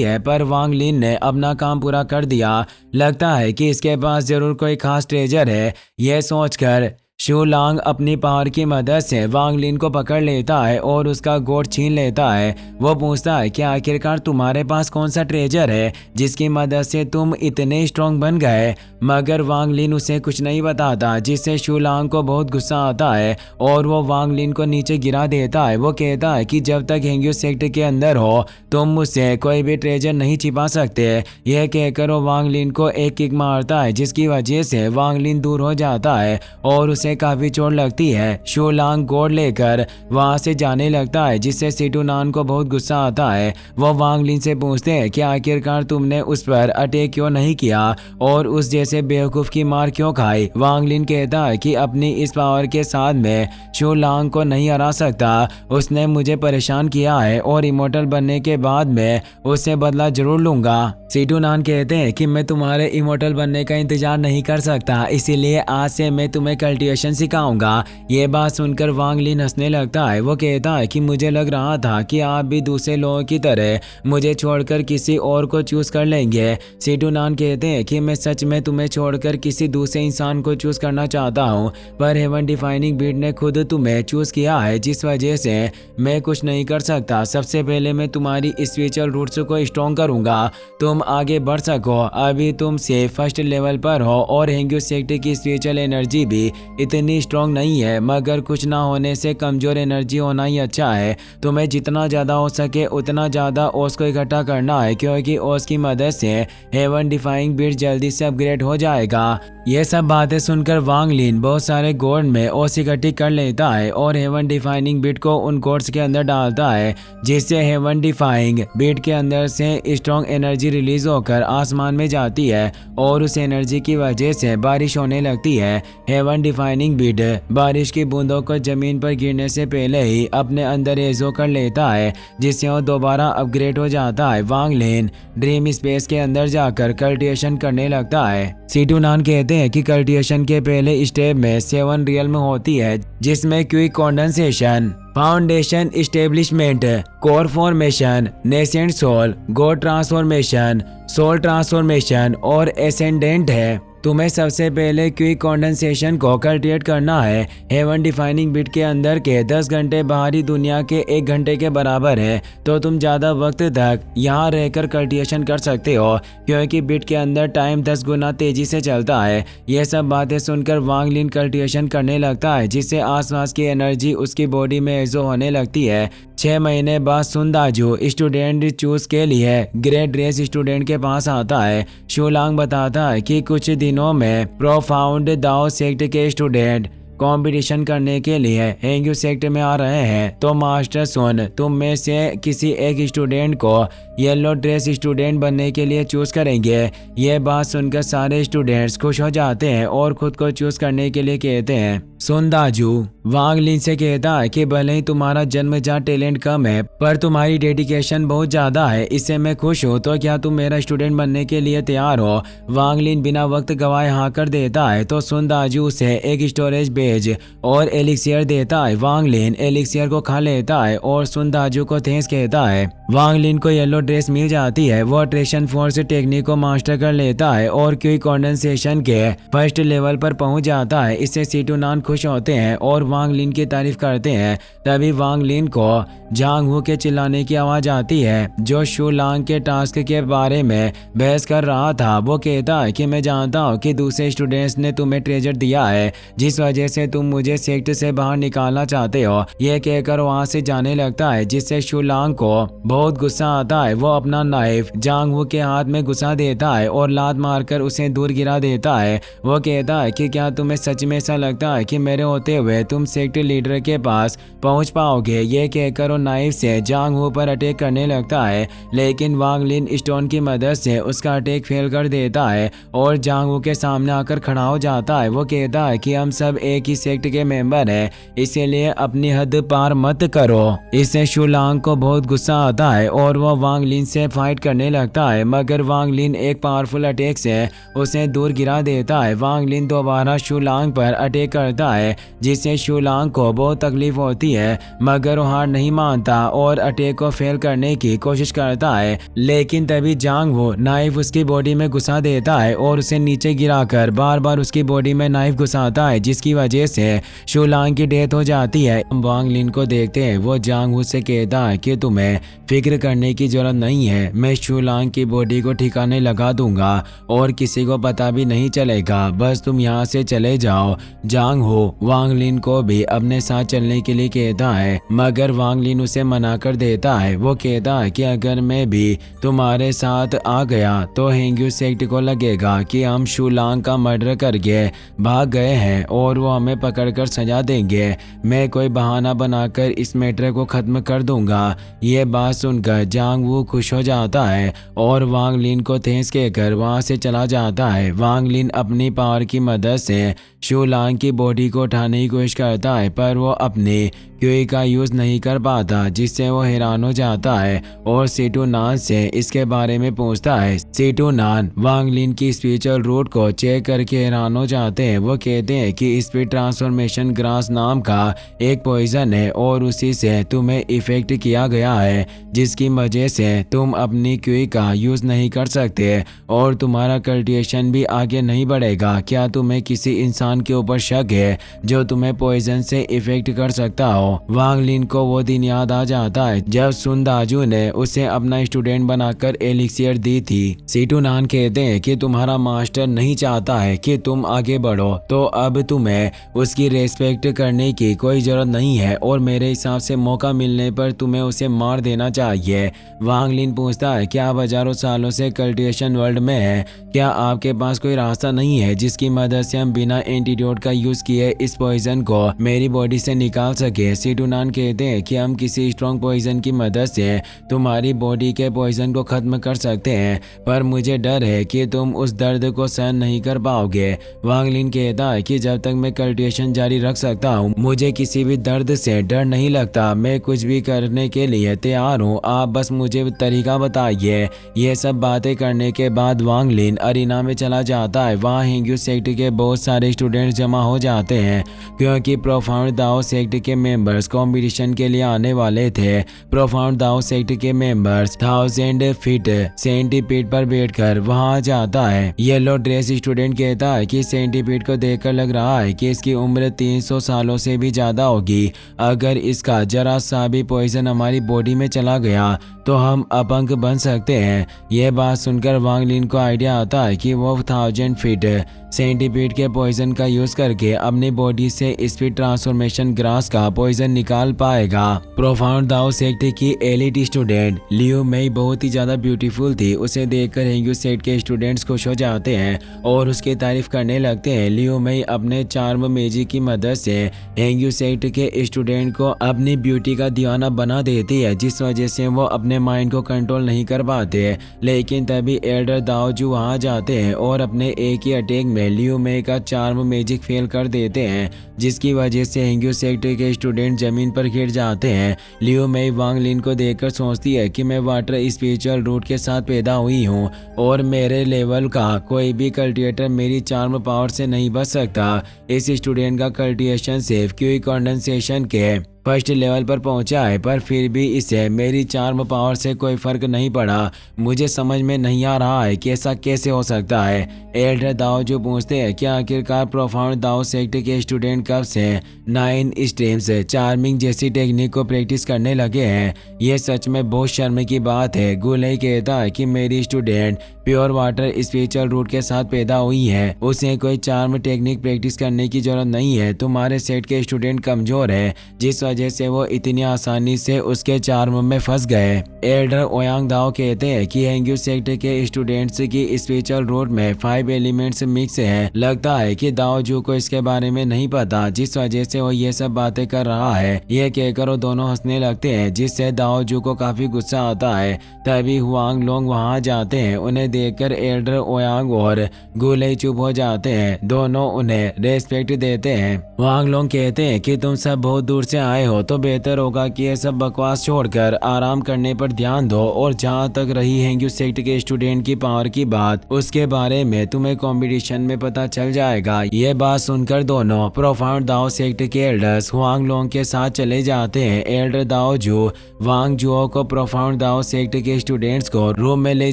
है, पर वांग लिन ने अपना काम पूरा कर दिया। लगता है कि इसके पास जरूर कोई खास ट्रेजर है। यह सोचकर शूलांग अपनी पावर की मदद से वांग लिन को पकड़ लेता है और उसका गोट छीन लेता है। वो पूछता है कि आखिरकार तुम्हारे पास कौन सा ट्रेजर है जिसकी मदद से तुम इतने स्ट्रॉन्ग बन गए। मगर वांग लिन उसे कुछ नहीं बताता, जिससे शूलांग को बहुत गुस्सा आता है और वो वांग लिन को नीचे गिरा देता है। वो कहता है कि जब तक हेंग्यू सेक्टर के अंदर हो तुम मुझसे कोई भी ट्रेजर नहीं छिपा सकते। यह कहकर वो वांग लिन को एक किक मारता है, जिसकी वजह से वांग लिन दूर हो जाता है और उसे काफी चोट लगती है। शूलांग गोड लेकर वहां से जाने लगता है, जिससे सिटुनान को बहुत गुस्सा आता है। वो वांग लिन से पूछते हैं कि आखिरकार तुमने उस पर अटैक क्यों नहीं किया और उस जैसे बेवकूफ की मार क्यों खाई। वांग लिन कहता है कि अपनी इस पावर के साथ मैं शूलांग को नहीं हरा सकता। उसने मुझे परेशान किया है और इमोर्टल बनने के बाद मैं उससे बदला जरूर लूंगा। सिटुनान कहते हैं कि मैं तुम्हारे इमोर्टल बनने का इंतजार नहीं कर सकता, इसीलिए आज से मैं तुम्हें कल्टिवेशन सिखाऊंगा। ये बात सुनकर वांग लिन हंसने लगता है। वो कहता है कि मुझे लग रहा था कि आप भी दूसरे लोगों की तरह मुझे छोड़कर किसी और को चूज कर लेंगे। सिटुनान कहते हैं कि मैं सच में तुम्हें छोड़कर किसी दूसरे इंसान को चूज करना चाहता हूँ, पर हेवन डिफाइनिंग बीट ने खुद तुम्हें चूज किया है, जिस वजह से मैं कुछ नहीं कर सकता। सबसे पहले मैं तुम्हारी स्पिरिचुअल रूट्स को स्ट्रॉन्ग करूंगा, तुम आगे बढ़ सको। अभी तुम से फर्स्ट लेवल पर हो और हेंग्यू सेक्टर की स्पिरिचुअल एनर्जी भी इतनी स्ट्रॉन्ग नहीं है, मगर कुछ ना होने से कमजोर एनर्जी होना ही अच्छा है। तुम्हें जितना ज़्यादा हो सके उतना ज़्यादा ओस को इकट्ठा करना है, क्योंकि ओस की मदद से हेवन डिफाइंग बीट जल्दी से अपग्रेड हो जाएगा। ये सब बातें सुनकर वांग लिन बहुत सारे गोड में ओस इकट्ठी कर लेता है और हेवन डिफाइनिंग बीट को उन गोड्स के अंदर डालता है, जिससे हेवन डिफाइंग बीट के अंदर से स्ट्रॉन्ग एनर्जी रिलीज होकर आसमान में जाती है और उस एनर्जी की वजह से बारिश होने लगती है। हेवन डिफाइनिंग बीट बारिश की बूंदों को जमीन पर गिरने से पहले ही अपने अंदर एजो कर लेता है, जिससे वो दोबारा अपग्रेड हो जाता है। वांग लिन ड्रीम स्पेस के अंदर जाकर कल्टिवेशन करने लगता है। सिटुनान कहते हैं कि कल्टिवेशन के पहले स्टेप में 7 रियल्म होती है, जिसमें quick condensation, foundation establishment, core formation, nascent soul, god transformation, soul transformation और एसेंडेंट है। तुम्हें सबसे पहले क्विक कंडेंसेशन को कल्टिवेट करना है। हेवन डिफाइनिंग बिट के अंदर के 10 घंटे बाहरी दुनिया के 1 घंटे के बराबर है, तो तुम ज़्यादा वक्त तक यहाँ रहकर कल्टिवेशन कर सकते हो, क्योंकि बिट के अंदर टाइम 10 गुना तेजी से चलता है। यह सब बातें सुनकर वांग लिन कल्टिवेशन करने लगता है, जिससे आसपास की एनर्जी उसकी बॉडी में एजो होने लगती है। 6 महीने बाद सुनदाजू स्टूडेंट चूज के लिए ग्रेट रेस स्टूडेंट के पास आता है। शूलांग बताता है कि कुछ दिनों में प्रोफाउंड दाओ सेक्ट के स्टूडेंट कंपटीशन करने के लिए हेंग्यू सेक्ट में आ रहे हैं, तो मास्टर सुन तुम में से किसी एक स्टूडेंट को येलो ड्रेस स्टूडेंट बनने के लिए चूज करेंगे। यह बात सुनकर सारे स्टूडेंट्स खुश हो जाते हैं और खुद को चूज करने के लिए कहते हैं। सुनदाजू वांग लिन से कहता है कि भले ही तुम्हारा जन्मजात टैलेंट कम है, पर तुम्हारी डेडिकेशन बहुत ज्यादा है, इससे मैं खुश हूँ। तो क्या तुम मेरा स्टूडेंट बनने के लिए तैयार हो? वांग लिन बिना वक्त गवाए हाँ कर देता है, तो सुनदाजू उसे एक स्टोरेज बेज और एलिक्सियर देता है। वांग लिन एलिक्सियर को खा लेता है और सुनदाजू को थैंक्स कहता है। वांग लिन को येलो ड्रेस मिल जाती है। वो अट्रैक्शन फोर्स टेक्निक को मास्टर कर लेता है और क्विक कंडेंसेशन के फर्स्ट लेवल पर पहुंच जाता है। इससे सिटुनान खुश होते हैं और वांग लिन की तारीफ करते हैं। तभी वांग लिन को जांग हू के चिल्लाने की आवाज आती है, जो शूलांग के टास्क के बारे में बहस कर रहा था। वो कहता है कि मैं जानता हूँ कि दूसरे स्टूडेंट्स ने तुम्हें ट्रेजर दिया है, जिस वजह से तुम मुझे सेक्ट से बाहर निकालना चाहते हो। यह कहकर वहाँ से जाने लगता है, जिससे शूलांग को बहुत गुस्सा आता है। वो अपना नाइफ जांग वू के हाथ में घुसा देता है और लात मारकर उसे दूर गिरा देता है। वो कहता है कि क्या तुम्हें सच में ऐसा लगता है कि मेरे होते हुए तुम सेक्ट लीडर के पास पहुंच पाओगे? ये कहकर वो नाइफ से जांग वू पर अटैक करने लगता है, लेकिन वांग लिन स्टोन की मदद से उसका अटैक फेल कर देता है और जांग वू के सामने आकर खड़ा हो जाता है। वो कहता है कि हम सब एक ही सेक्ट के मेंबर हैं, इसीलिए अपनी हद पार मत करो। इससे शुलांग को बहुत गुस्सा आता है और वो वांग लिन से फाइट करने लगता है, मगर वांग लिन एक पावरफुल अटैक से उसे दूर गिरा देता है। वांग लिन दोबारा शुलांग पर अटैक करता है, जिससे शुलांग को बहुत तकलीफ होती है, मगर वो हार नहीं मानता और अटैक को फेल करने की कोशिश करता है। लेकिन तभी जांग वू नाइफ उसकी बॉडी में घुसा देता है और उसे नीचे गिराकर बार बार उसकी बॉडी में नाइफ घुसाता है, जिसकी वजह से शुलांग की डेथ हो जाती है। वांग लिन को देखते हैं वो जांग वू से कहता है कि तुम्हें फिक्र करने की जरूरत नहीं है, मैं शुलांग की बॉडी को ठिकाने लगा दूंगा और किसी को पता भी नहीं चलेगा, बस तुम यहाँ से चले जाओ। जांग वू वांग लिन को भी अपने साथ चलने के लिए कहता है, मगर वांग लिन उसे मना कर देता है। वो कहता है कि अगर मैं भी तुम्हारे साथ आ गया तो हेंग्यू सेक्ट को लगेगा कि हम शुलांग का मर्डर करके भाग गए हैं और वो हमें पकड़कर सजा देंगे। मैं कोई बहाना बनाकर इस मैटर को खत्म कर दूंगा। ये बात सुनकर जांग वू खुश हो जाता है और वांग लिन को थैंक्स कहकर वहां से चला जाता है। वांग लिन अपनी पावर की मदद से शुलांग की बॉडी को उठाने की कोशिश करता है, पर वो अपनी क्यूई का यूज नहीं कर पाता, जिससे वो हैरान हो जाता है और सीटू नान से इसके बारे में पूछता है। सीटू नान वांग लिन की स्पिरिचुअल रूट को चेक करके हैरान हो जाते हैं। वो कहते हैं कि स्पिरिट ट्रांसफॉर्मेशन ग्रास नाम का एक पॉइजन है और उसी से तुम्हें इफेक्ट किया गया है, जिसकी वजह से तुम अपनी क्यूई का यूज नहीं कर सकते और तुम्हारा कल्टिवेशन भी आगे नहीं बढ़ेगा। क्या तुम्हें किसी इंसान के ऊपर शक है जो तुम्हें पॉइजन से इफेक्ट कर सकता हो? वांग लिन को वो दिन याद आ जाता है जब सुन दाजू ने उसे अपना स्टूडेंट बनाकर एलिक्सियर दी थी। सीटू नान कहते हैं कि तुम्हारा मास्टर नहीं चाहता है कि तुम आगे बढ़ो, तो अब तुम्हें उसकी रेस्पेक्ट करने की कोई जरूरत नहीं है और मेरे हिसाब से मौका मिलने पर तुम्हें उसे मार देना चाहिए। वांग लिन पूछता है क्या आप हजारों सालों से कल्टिवेशन वर्ल्ड में है, क्या आपके पास कोई रास्ता नहीं है जिसकी मदद से हम बिना एंटीडोट का यूज किए इस पॉइजन को मेरी बॉडी से निकाल सके? सीटू नान कहते हैं कि हम किसी स्ट्रॉन्ग पॉइजन की मदद से तुम्हारी बॉडी के पॉइजन को खत्म कर सकते हैं, पर मुझे डर है कि तुम उस दर्द को सहन नहीं कर पाओगे। वांग लिन कहता है कि जब तक मैं कल्टिवेशन जारी रख सकता हूँ मुझे किसी भी दर्द से डर नहीं लगता, मैं कुछ भी करने के लिए तैयार हूँ, आप बस मुझे तरीका बताइए। ये सब बातें करने के बाद वांग लिन अरीना में चला जाता है। वहाँ हेंग्यू सेक्ट के बहुत सारे स्टूडेंट्स जमा हो जाते हैं क्योंकि प्रोफाउंड दाओ सेक्ट के मेंबर्स कंपटीशन के लिए आने वाले थे। प्रोफाउंड दाओ सेक्ट के मेंबर्स 1000 फीट सेंटीपीड पर बैठकर वहां जाता है। येलो ड्रेस स्टूडेंट कहता है कि सेंटीपीड को देखकर लग रहा है कि इसकी उम्र 300 सालों से भी ज्यादा होगी। अगर इसका जरा सा भी पॉइजन हमारी बॉडी में चला गया तो हम अपंग बन सकते हैं। यह बात सुनकर वांग लिन को आइडिया आता है कि वो 1000 फीट सेंटीपीड के पॉइजन का यूज करके अपनी बॉडी से स्पीड ट्रांसफॉर्मेशन ग्रास का पॉइजन निकाल पाएगा। प्रोफाउंड दाओ सेक्ट की एलिट स्टूडेंट लियो मेई बहुत ही ज्यादा ब्यूटीफुल थी। उसे देखकर हेंग्यू सेक्ट के स्टूडेंट्स खुश हो जाते हैं और उसकी तारीफ करने लगते हैं। लियो मेई अपने चार्म मैजिक की मदद से हेंग्यू सेक्ट के स्टूडेंट को अपनी ब्यूटी का दीवाना बना देती है, जिस वजह से वो अपने माइंड को कंट्रोल नहीं कर पाते। लेकिन तभी एल्डर दाओजू वहां जाते हैं और अपने एक ही अटैक में लियो मेई का चार्म मैजिक फेल कर देते हैं, जिसकी वजह से हेंग्यू सेक्ट के स्टूडेंट जमीन पर गिर जाते हैं। लियो मेई वांग लिन को देखकर सोचती है कि मैं वाटर स्पिरिचुअल रूट के साथ पैदा हुई हूँ और मेरे लेवल का कोई भी कल्टिवेटर मेरी चार्म पावर से नहीं बच सकता। इस स्टूडेंट का कल्टिवेशन सिर्फ क्यूई कंडेंसेशन के फर्स्ट लेवल पर पहुंचा है, पर फिर भी इसे मेरी चार्म पावर से कोई फर्क नहीं पड़ा। मुझे समझ में नहीं आ रहा है कि ऐसा कैसे हो सकता है। एल्डर दाओ जो पूछते हैं कि आखिरकार प्रोफाउंड दाओ सेक्ट के स्टूडेंट कब से 9 स्ट्रीम्स चार्मिंग जैसी टेक्निक को प्रैक्टिस करने लगे हैं। ये सच में बहुत शर्म की बात है। गुलई कहता है कि मेरी student pure water spiritual root के साथ पैदा हुई है, उसे कोई चार्म टेक्निक प्रैक्टिस करने की जरूरत नहीं है। तुम्हारे सेट के स्टूडेंट कमजोर है, जिस वजह से वो इतनी आसानी से उसके चार्म में फंस गए। एल्डर ओयांग दाओ कहते हैं कि हेंग्यू सेक्ट के स्टूडेंट्स की स्पिरिचुअल रूट में 5 एलिमेंट्स मिक्स है। लगता है कि दाओ जू को इसके बारे में नहीं पता, जिस वजह से वो ये सब बातें कर रहा है। ये कहकर वो दोनों हंसने लगते हैं, जिससे दाओ जू को काफी गुस्सा आता है। तभी हुआंग लोंग वहां जाते हैं। उन्हें देखकर एल्डर ओयांग और गुले चुप हो जाते हैं। दोनों उन्हें रेस्पेक्ट देते हैं। हुआंग लोंग कहते हैं कि तुम सब बहुत दूर से आए हो, तो बेहतर होगा कि ये सब बकवास छोड़कर आराम करने पर ध्यान दो। और जहाँ तक रही हेंग्यू सेक्ट के स्टूडेंट की पावर की बात, उसके बारे में तुम्हें कंपटीशन में पता चल जाएगा। ये बात सुनकर दोनों प्रोफाउंड दाओ सेक्ट के एल्डर्स हुआंग लोंग के साथ चले जाते हैं। एल्डर दाओ जू वांग जुओ को प्रोफाउंड दाओ सेक्ट के स्टूडेंट्स को रूम में ले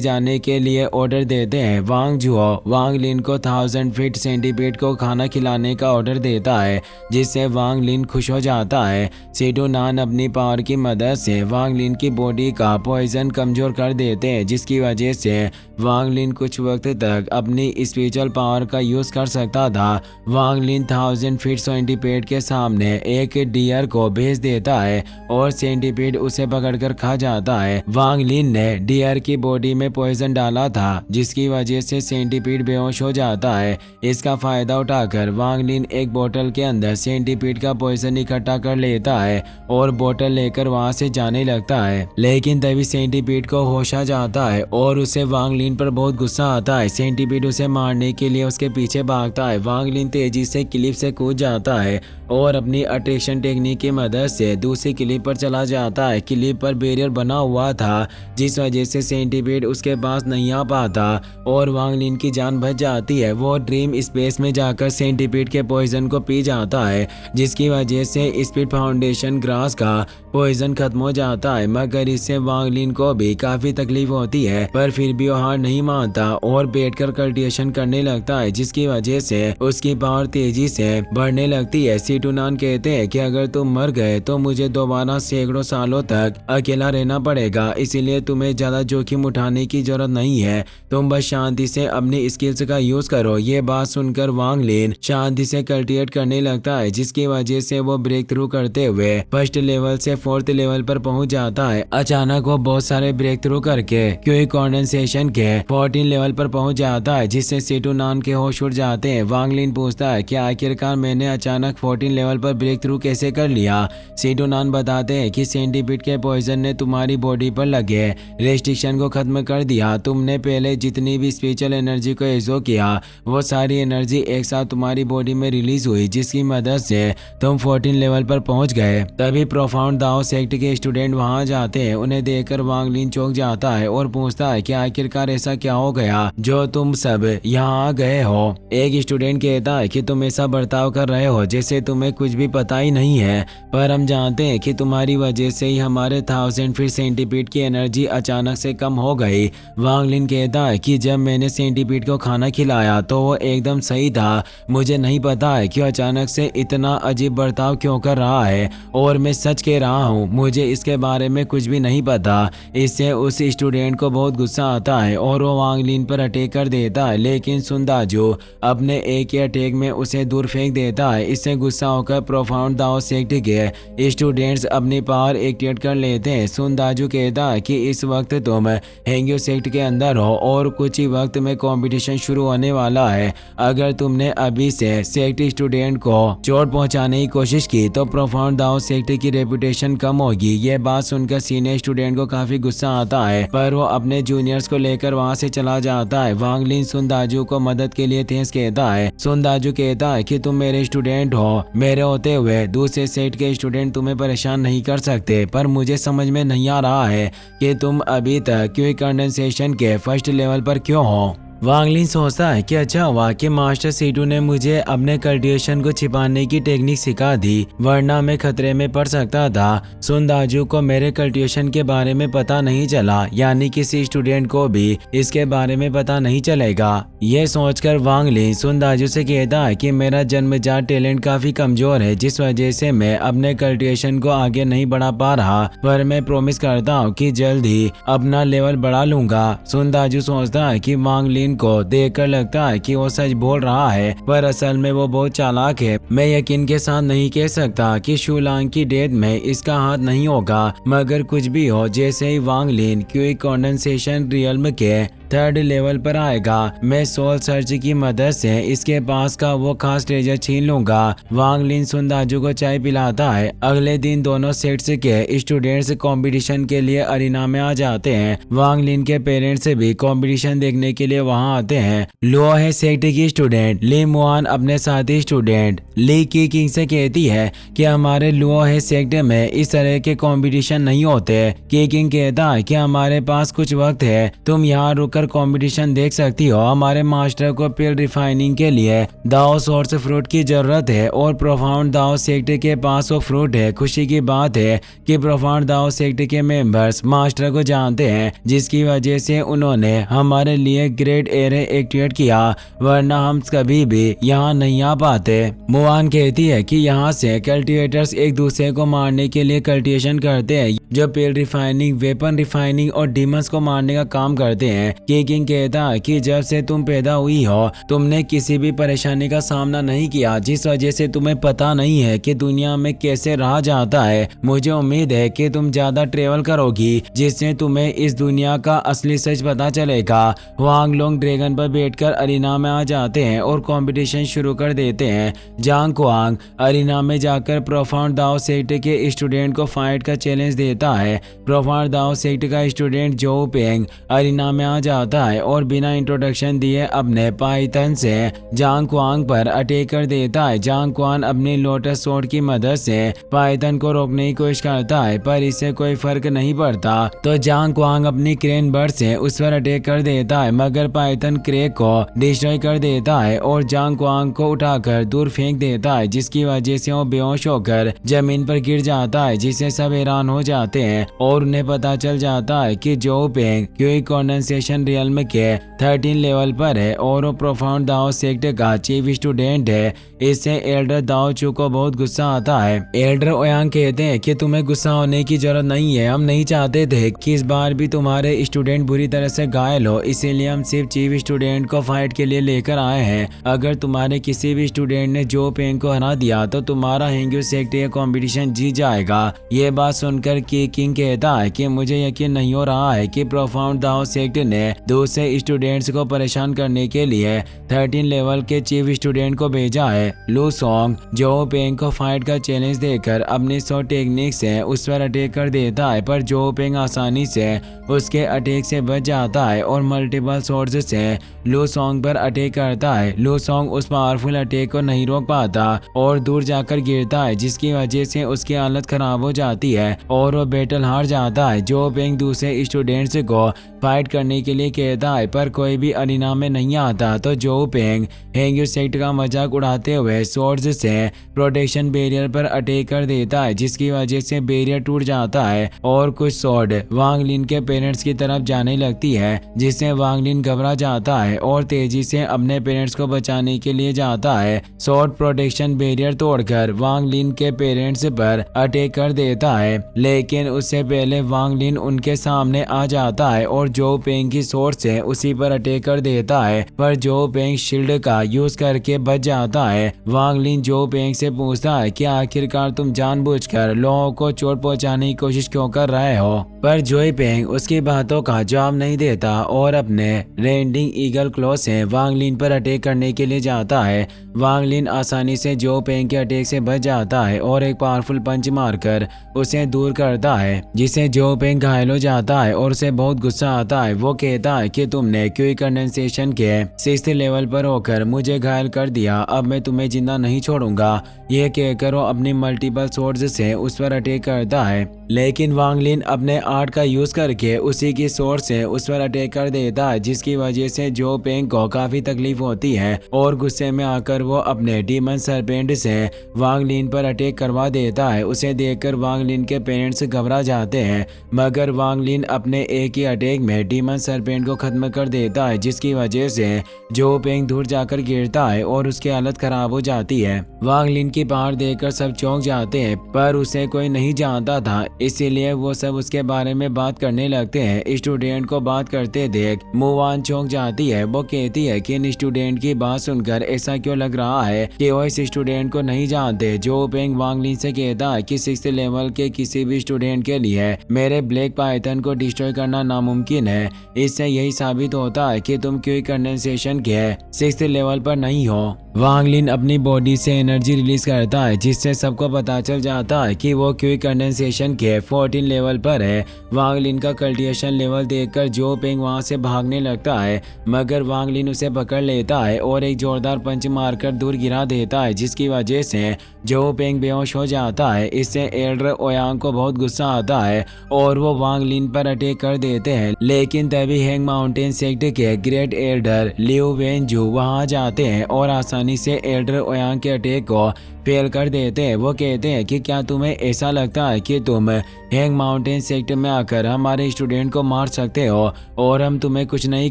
जाने के लिए ऑर्डर देते हैं। वांग जुओ वांग लिन को 1000 फीट सेंटीपीड को खाना खिलाने का ऑर्डर देता है, जिससे वांग लिन खुश हो जाता है। सीडू नान अपनी पावर की मदद से वांग लिन की बॉडी का पॉइजन कमजोर कर देते हैं, जिसकी वजह से वांग लिन कुछ वक्त तक अपनी स्पिरिचुअल पावर का यूज कर सकता था। वांग लिन 1000 फीट सेंटीपीड के सामने एक डियर को भेज देता है और सेंटीपीड उसे पकड़कर खा जाता है। वांग लिन ने डियर की बॉडी में पॉइजन डाला था, जिसकी वजह से सेंटीपीड बेहोश हो जाता है। इसका फायदा उठाकर वांग लिन एक बोतल के अंदर सेंटीपीड का पॉइजन इकट्ठा कर लेता है और बोतल लेकर वहां से जाने लगता है। लेकिन तभी सेंटीपीड को होश आ जाता है और उसे वांग लिन पर बहुत गुस्सा आता है। सेंटीपीड उसे मारने के लिए उसके पीछे भागता है। वांग लिन तेजी से क्लिफ से कूद जाता है और अपनी अट्रैक्शन टेक्निक की मदद से दूसरी क्लिफ पर चला जाता है। क्लिफ पर बैरियर बना हुआ था, जिस वजह से सेंटीपीड उसके पास नहीं आ पाता और वांग लिन की जान बच जाती है। वो ड्रीम स्पेस में जाकर सेंटीपीड के पॉइजन को पी जाता है, जिसकी वजह से स्पीड फाउंडेशन ग्रास का पॉइजन खत्म हो जाता है। मगर इससे वांग लिन को भी काफी तकलीफ होती है, पर फिर भी वो हार नहीं मानता और बैठकर कल्टिवेशन करने लगता है, जिसकी वजह से उसकी पावर तेजी से बढ़ने लगती है। सीटू नान कहते हैं कि अगर तुम मर गए तो मुझे दोबारा सैकड़ों सालों तक अकेला रहना पड़ेगा, इसीलिए तुम्हें ज्यादा जोखिम उठाने की जरूरत नहीं है। तुम बस शांति से अपनी स्किल्स का यूज करो। ये बात सुनकर वांग लिन शांति से कल्टिवेट करने लगता है, जिसकी वजह से वो ब्रेक थ्रू करते हुए फर्स्ट लेवल से 4th लेवल पर पहुंच जाता है। अचानक वो बहुत सारे ब्रेक थ्रू करके क्यूई कंडेंसेशन के 14 लेवल पर पहुंच जाता है, जिससे सीटू नान के होश उड़ जाते हैं। वांग लिन पूछता है कि आखिरकार मैंने अचानक 14 लेवल पर ब्रेक थ्रू कैसे कर लिया। सीटू नान बताते हैं कि सेंटीपीड के पॉइजन ने तुम्हारी बॉडी पर लगे रेस्ट्रिक्शन को खत्म कर दिया। तुमने पहले जितनी भी स्पिरिचुअल एनर्जी को एब्जॉर्ब किया, वो सारी एनर्जी एक साथ तुम्हारी बॉडी में रिलीज हुई, जिसकी मदद से तुम 14 लेवल पर पहुंच गए। तभी प्रोफाउंड दाओ सेक्ट के स्टूडेंट वहां जाते हैं। उन्हें देखकर वांग लिन चौंक जाता है और पूछता है कि आखिरकार ऐसा क्या हो गया जो तुम सब यहाँ आ गए हो। एक स्टूडेंट कहता है कि तुम ऐसा बर्ताव कर रहे हो जैसे तुम्हें कुछ भी पता ही नहीं है, पर हम जानते हैं कि तुम्हारी वजह से ही हमारे 1000 फीट सेंटीपीड की एनर्जी अचानक से कम हो गई। वांग लिन कहता है कि जब मैंने सेंटीपीड को खाना खिलाया तो वो एकदम सही था। मुझे नहीं पता है कि अचानक से इतना अजीब बर्ताव क्यों कर रहा है, और मैं सच कह रहा हूँ, मुझे इसके बारे में कुछ भी नहीं पता। इससे उस स्टूडेंट को बहुत गुस्सा आता है और वो वांग लिन पर अटैक कर देता है, लेकिन सुनदाजू अपने एक ही अटैक में उसे दूर फेंक देता है। इससे गुस्सा होकर प्रोफाउंड दाओ सेक्ट के स्टूडेंट्स अपनी पावर एक्टिवेट कर लेते हैं। सुनदाजू कहता है कि इस वक्त तुम हेंग्यू सेक्ट के अंदर हो और कुछ ही वक्त में कंपटीशन शुरू होने वाला है। अगर तुमने अभी से सेक्ट स्टूडेंट को चोट पहुंचाने की कोशिश की तो प्रोफाउंड दाओ सेक्ट की रेपुटेशन कम होगी। ये बात सुनकर सीनियर स्टूडेंट को काफी गुस्सा आता है, पर वो अपने जूनियर्स को लेकर वहां से चला जाता है। वांग लिन सुनदाजू को मदद के लिए थैंक्स कहता है। सुनदाजू कहता है कि तुम मेरे स्टूडेंट हो, मेरे होते हुए दूसरे सेट के स्टूडेंट तुम्हें परेशान नहीं कर सकते, पर मुझे समझ में नहीं आ रहा है कि तुम अभी तक क्यूई कंडेंसेशन के फर्स्ट लेवल पर क्यों हो। वांगलिन सोचता है कि अच्छा हुआ कि मास्टर सीटू ने मुझे अपने कल्टिवेशन को छिपाने की टेक्निक सिखा दी, वरना मैं खतरे में पड़ सकता था। सुनदाजू को मेरे कल्टिवेशन के बारे में पता नहीं चला, यानी किसी स्टूडेंट को भी इसके बारे में पता नहीं चलेगा। ये सोचकर वांगलिन सुनदाजू से कहता है कि मेरा जन्मजात टैलेंट काफी कमजोर है, जिस वजह से मैं अपने कल्टिवेशन को आगे नहीं बढ़ा पा रहा, पर मैं प्रॉमिस करता हूँ कि जल्द ही अपना लेवल बढ़ा लूंगा। सुनदाजू सोचता है कि वांगलिन को देखकर लगता है कि वो सच बोल रहा है, पर असल में वो बहुत चालाक है। मैं यकीन के साथ नहीं कह सकता कि शुलांग की डेथ में इसका हाथ नहीं होगा, मगर कुछ भी हो, जैसे ही वांगलिन क्विक कंडेंसेशन रियल्म के 3rd लेवल पर आएगा, मैं सोल सर्च की मदद से इसके पास का वो खास ट्रेजर छीन लूंगा। वांगलिन सुनदाजू को चाय पिलाता है। अगले दिन दोनों सेक्ट्स के स्टूडेंट्स कंपटीशन के लिए अरीना में आ जाते हैं। वांगलिन के पेरेंट्स भी कंपटीशन देखने के लिए वहां आते हैं। लो है सेक्ट की स्टूडेंट ली मुआन अपने साथी स्टूडेंट ली की किंग से कहती है कि हमारे लुओ है सेक्ट में इस तरह के कंपटीशन नहीं होते। की किंग कहता है कि हमारे पास कुछ वक्त है, तुम यहाँ रुककर कंपटीशन देख सकती हो। हमारे मास्टर को पिल रिफाइनिंग के लिए दाओ सोर्स फ्रूट की जरूरत है और प्रोफाउंड दाओ सेक्ट के पास वो फ्रूट है। खुशी की बात है कि प्रोफाउंड दाओ सेक्ट के मेंबर्स मास्टर को जानते हैं, जिसकी वजह से उन्होंने हमारे लिए ग्रेट एरे एक्टिवेट किया, वरना हम कभी भी यहाँ नहीं आ पाते। मुआन कहती है कि यहाँ से कल्टिवेटर्स एक दूसरे को मारने के लिए कल्टिवेशन करते हैं, जो पिल रिफाइनिंग, वेपन रिफाइनिंग और डीमंस को मारने का काम करते हैं। किंग कहता है कि जब से तुम पैदा हुई हो तुमने किसी भी परेशानी का सामना नहीं किया, जिस वजह से तुम्हें पता नहीं है कि दुनिया में कैसे रहा जाता है। मुझे उम्मीद है कि तुम ज्यादा ट्रेवल करोगी, जिससे तुम्हें इस दुनिया का असली सच पता चलेगा। वांग लोंग ड्रैगन पर बैठकर अरीना में आ जाते हैं और कंपटीशन शुरू कर देते हैं। जांग क्वांग अरीना में जाकर प्रोफाउंड दाओ सेक्ट के स्टूडेंट को फाइट का चैलेंज देता है। प्रोफाउंड दाओ सेक्ट का स्टूडेंट जो पेंग अरीना में आ जाता है और बिना इंट्रोडक्शन दिए अपने पाइथन से जांग क्वांग पर अटैक कर देता है। जांग क्वांग अपनी लोटस स्वॉर्ड की मदद से पाइथन को रोकने की कोशिश करता है, पर इससे कोई फर्क नहीं पड़ता, तो जांग क्वांग अपनी क्रेन बर्ड से उस पर अटैक कर देता है, मगर पाइथन क्रेक को डिस्ट्रॉय कर देता है और जांग क्वांग को उठाकर दूर फेंक देता है, जिसकी वजह से वो बेहोश होकर जमीन पर गिर जाता है, जिससे सब हैरान हो जाते हैं और उन्हें पता चल जाता है कि जो पेंग क्विक कंडेंसेशन रियल्म के 13 लेवल पर है और वो प्रोफाउंड दाओ सेक्ट का चीफ स्टूडेंट है। इससे एल्डर दाओ चू को बहुत गुस्सा आता है। एल्डर ओयांग कहते हैं कि तुम्हें गुस्सा होने की जरूरत नहीं है, हम नहीं चाहते थे कि इस बार भी तुम्हारे स्टूडेंट बुरी तरह से घायल हो, इसीलिए हम सिर्फ चीफ स्टूडेंट को फाइट के लिए लेकर आए हैं। अगर तुम्हारे किसी भी स्टूडेंट ने जो पेंग को हरा दिया तो तुम्हारा हेंग्यू सेक्ट ये कंपटीशन जीत जाएगा। ये बात सुनकर की किंग कहता है कि मुझे यकीन नहीं हो रहा है कि प्रोफाउंड दाओ सेक्ट ने दूसरे स्टूडेंट्स को परेशान करने के लिए 13 लेवल के चीफ स्टूडेंट को भेजा है। लू सोंग जो पेंग को फाइट का चैलेंज देकर अपनी 100 टेक्निक से उस पर अटैक कर देता है, पर जो पेंग आसानी से उसके अटैक से बच जाता है और मल्टीपल सोर्स से लू सोंग पर अटैक करता है। लू सोंग उस पावरफुल अटैक को नहीं रोक पाता और दूर जाकर गिरता है, जिसकी वजह से उसकी हालत खराब हो जाती है और वो बैटल हार जाता है। जो पेंग दूसरे स्टूडेंट्स को फाइट करने के लिए कहता है, पर कोई भी अरीना में नहीं आता, तो जो पेंग हेंग्यू सेक्ट का मजाक उड़ाते हुए सोर्स से प्रोटेक्शन बैरियर पर अटैक कर देता है, जिसकी वजह से बैरियर टूट जाता है और कुछ स्वॉर्ड वांगलिन के पेरेंट्स की तरफ जाने लगती है, जिससे वांगलिन घबरा जाता है और तेजी से अपने पेरेंट्स को बचाने के लिए जाता है। स्वॉर्ड प्रोटेक्शन बैरियर तोड़कर वांगलिन के पेरेंट्स पर अटैक कर देता है, लेकिन उससे पहले वांगलिन उनके सामने आ जाता है और जो पेंग की सोर्स से उसी पर अटैक कर देता है, पर जो पेंग शील्ड का यूज करके बच जाता है। वांगलिन जो पेंग से पूछता है कि आखिरकार तुम जानबूझकर लोगों को चोट पहुंचाने की कोशिश क्यों कर रहे हो, पर जोई पेंग उसकी बातों का जवाब नहीं देता और अपने रेंडिंग ईगल क्लॉ से वांगलिन पर अटैक करने के लिए जाता है। वांगलिन आसानी से जो पेंग के अटैक से बच जाता है और एक पावरफुल पंच मारकर उसे दूर करता है, जिससे जो पेंग घायल हो जाता है और उसे बहुत गुस्सा आता है। वो कहता है कि तुमने क्विक कंडेंसेशन के 6th लेवल पर होकर मुझे घायल कर दिया, अब मैं तुम्हें जिंदा नहीं छोड़ूंगा। यह कहकर वो अपनी मल्टीपल सोर्स से उस पर अटैक करता है, लेकिन वांगलिन अपने आर्ट का यूज करके उसी की सोर्स से उस पर अटैक कर देता है, जिसकी वजह से जो पेंग को काफी तकलीफ होती है और गुस्से में आकर वो अपने डीमन सरपेंट से वांग लिन पर अटैक करवा देता है। उसे देखकर वांग लिन के पेरेंट्स घबरा जाते हैं, मगर वांग लिन अपने एक ही अटैक में डीमन सरपेंट को खत्म कर देता है, जिसकी वजह से जो पेंग दूर जाकर गिरता है और उसकी हालत खराब हो जाती है। वांग लिन की पावर देखकर सब चौंक जाते हैं, पर उसे कोई नहीं जानता था, इसीलिए वो सब उसके बारे में बात करने लगते हैं। स्टूडेंट को बात करते देख मुवान चौंक जाती है। वो कहती है कि इन स्टूडेंट की बात सुनकर ऐसा क्यों लग रहा है कि वो इस स्टूडेंट को नहीं जानते। जो पेंग वांग लिन से कहता है कि 6th लेवल के किसी भी स्टूडेंट के लिए मेरे ब्लैक पाइथन को डिस्ट्रॉय करना नामुमकिन है। इससे यही साबित होता है कि तुम क्विक कंडेंसेशन के 6th लेवल पर नहीं हो। वांग लिन अपनी बॉडी से एनर्जी रिलीज करता है, जिससे सबको पता चल जाता है कि वो क्विक कंडेंसेशन के 14 लेवल पर है। वांग लिन का कल्टिवेशन लेवल देखकर जो पेंग वहां से भागने लगता है, मगर वांग लिन उसे पकड़ लेता है और एक जोरदार पंच मारकर दूर गिरा देता है, जिसकी वजह से जो पेंग बेहोश हो जाता है। इससे एल्डर ओयांग को बहुत गुस्सा आता है और वो वांग लिन पर अटैक कर देते हैं, लेकिन तभी हैंग माउंटेन सेक्ट के ग्रेट एल्डर लिउ वेनजू वहां जाते हैं और आसानी से एल्डर ओयांग के अटैक को फेल कर देते हैं। वो कहते हैं कि क्या तुम्हें ऐसा लगता है कि तुम हैंग माउंटेन सेक्ट में आकर हमारे स्टूडेंट को मार सकते हो और हम तुम्हें कुछ नहीं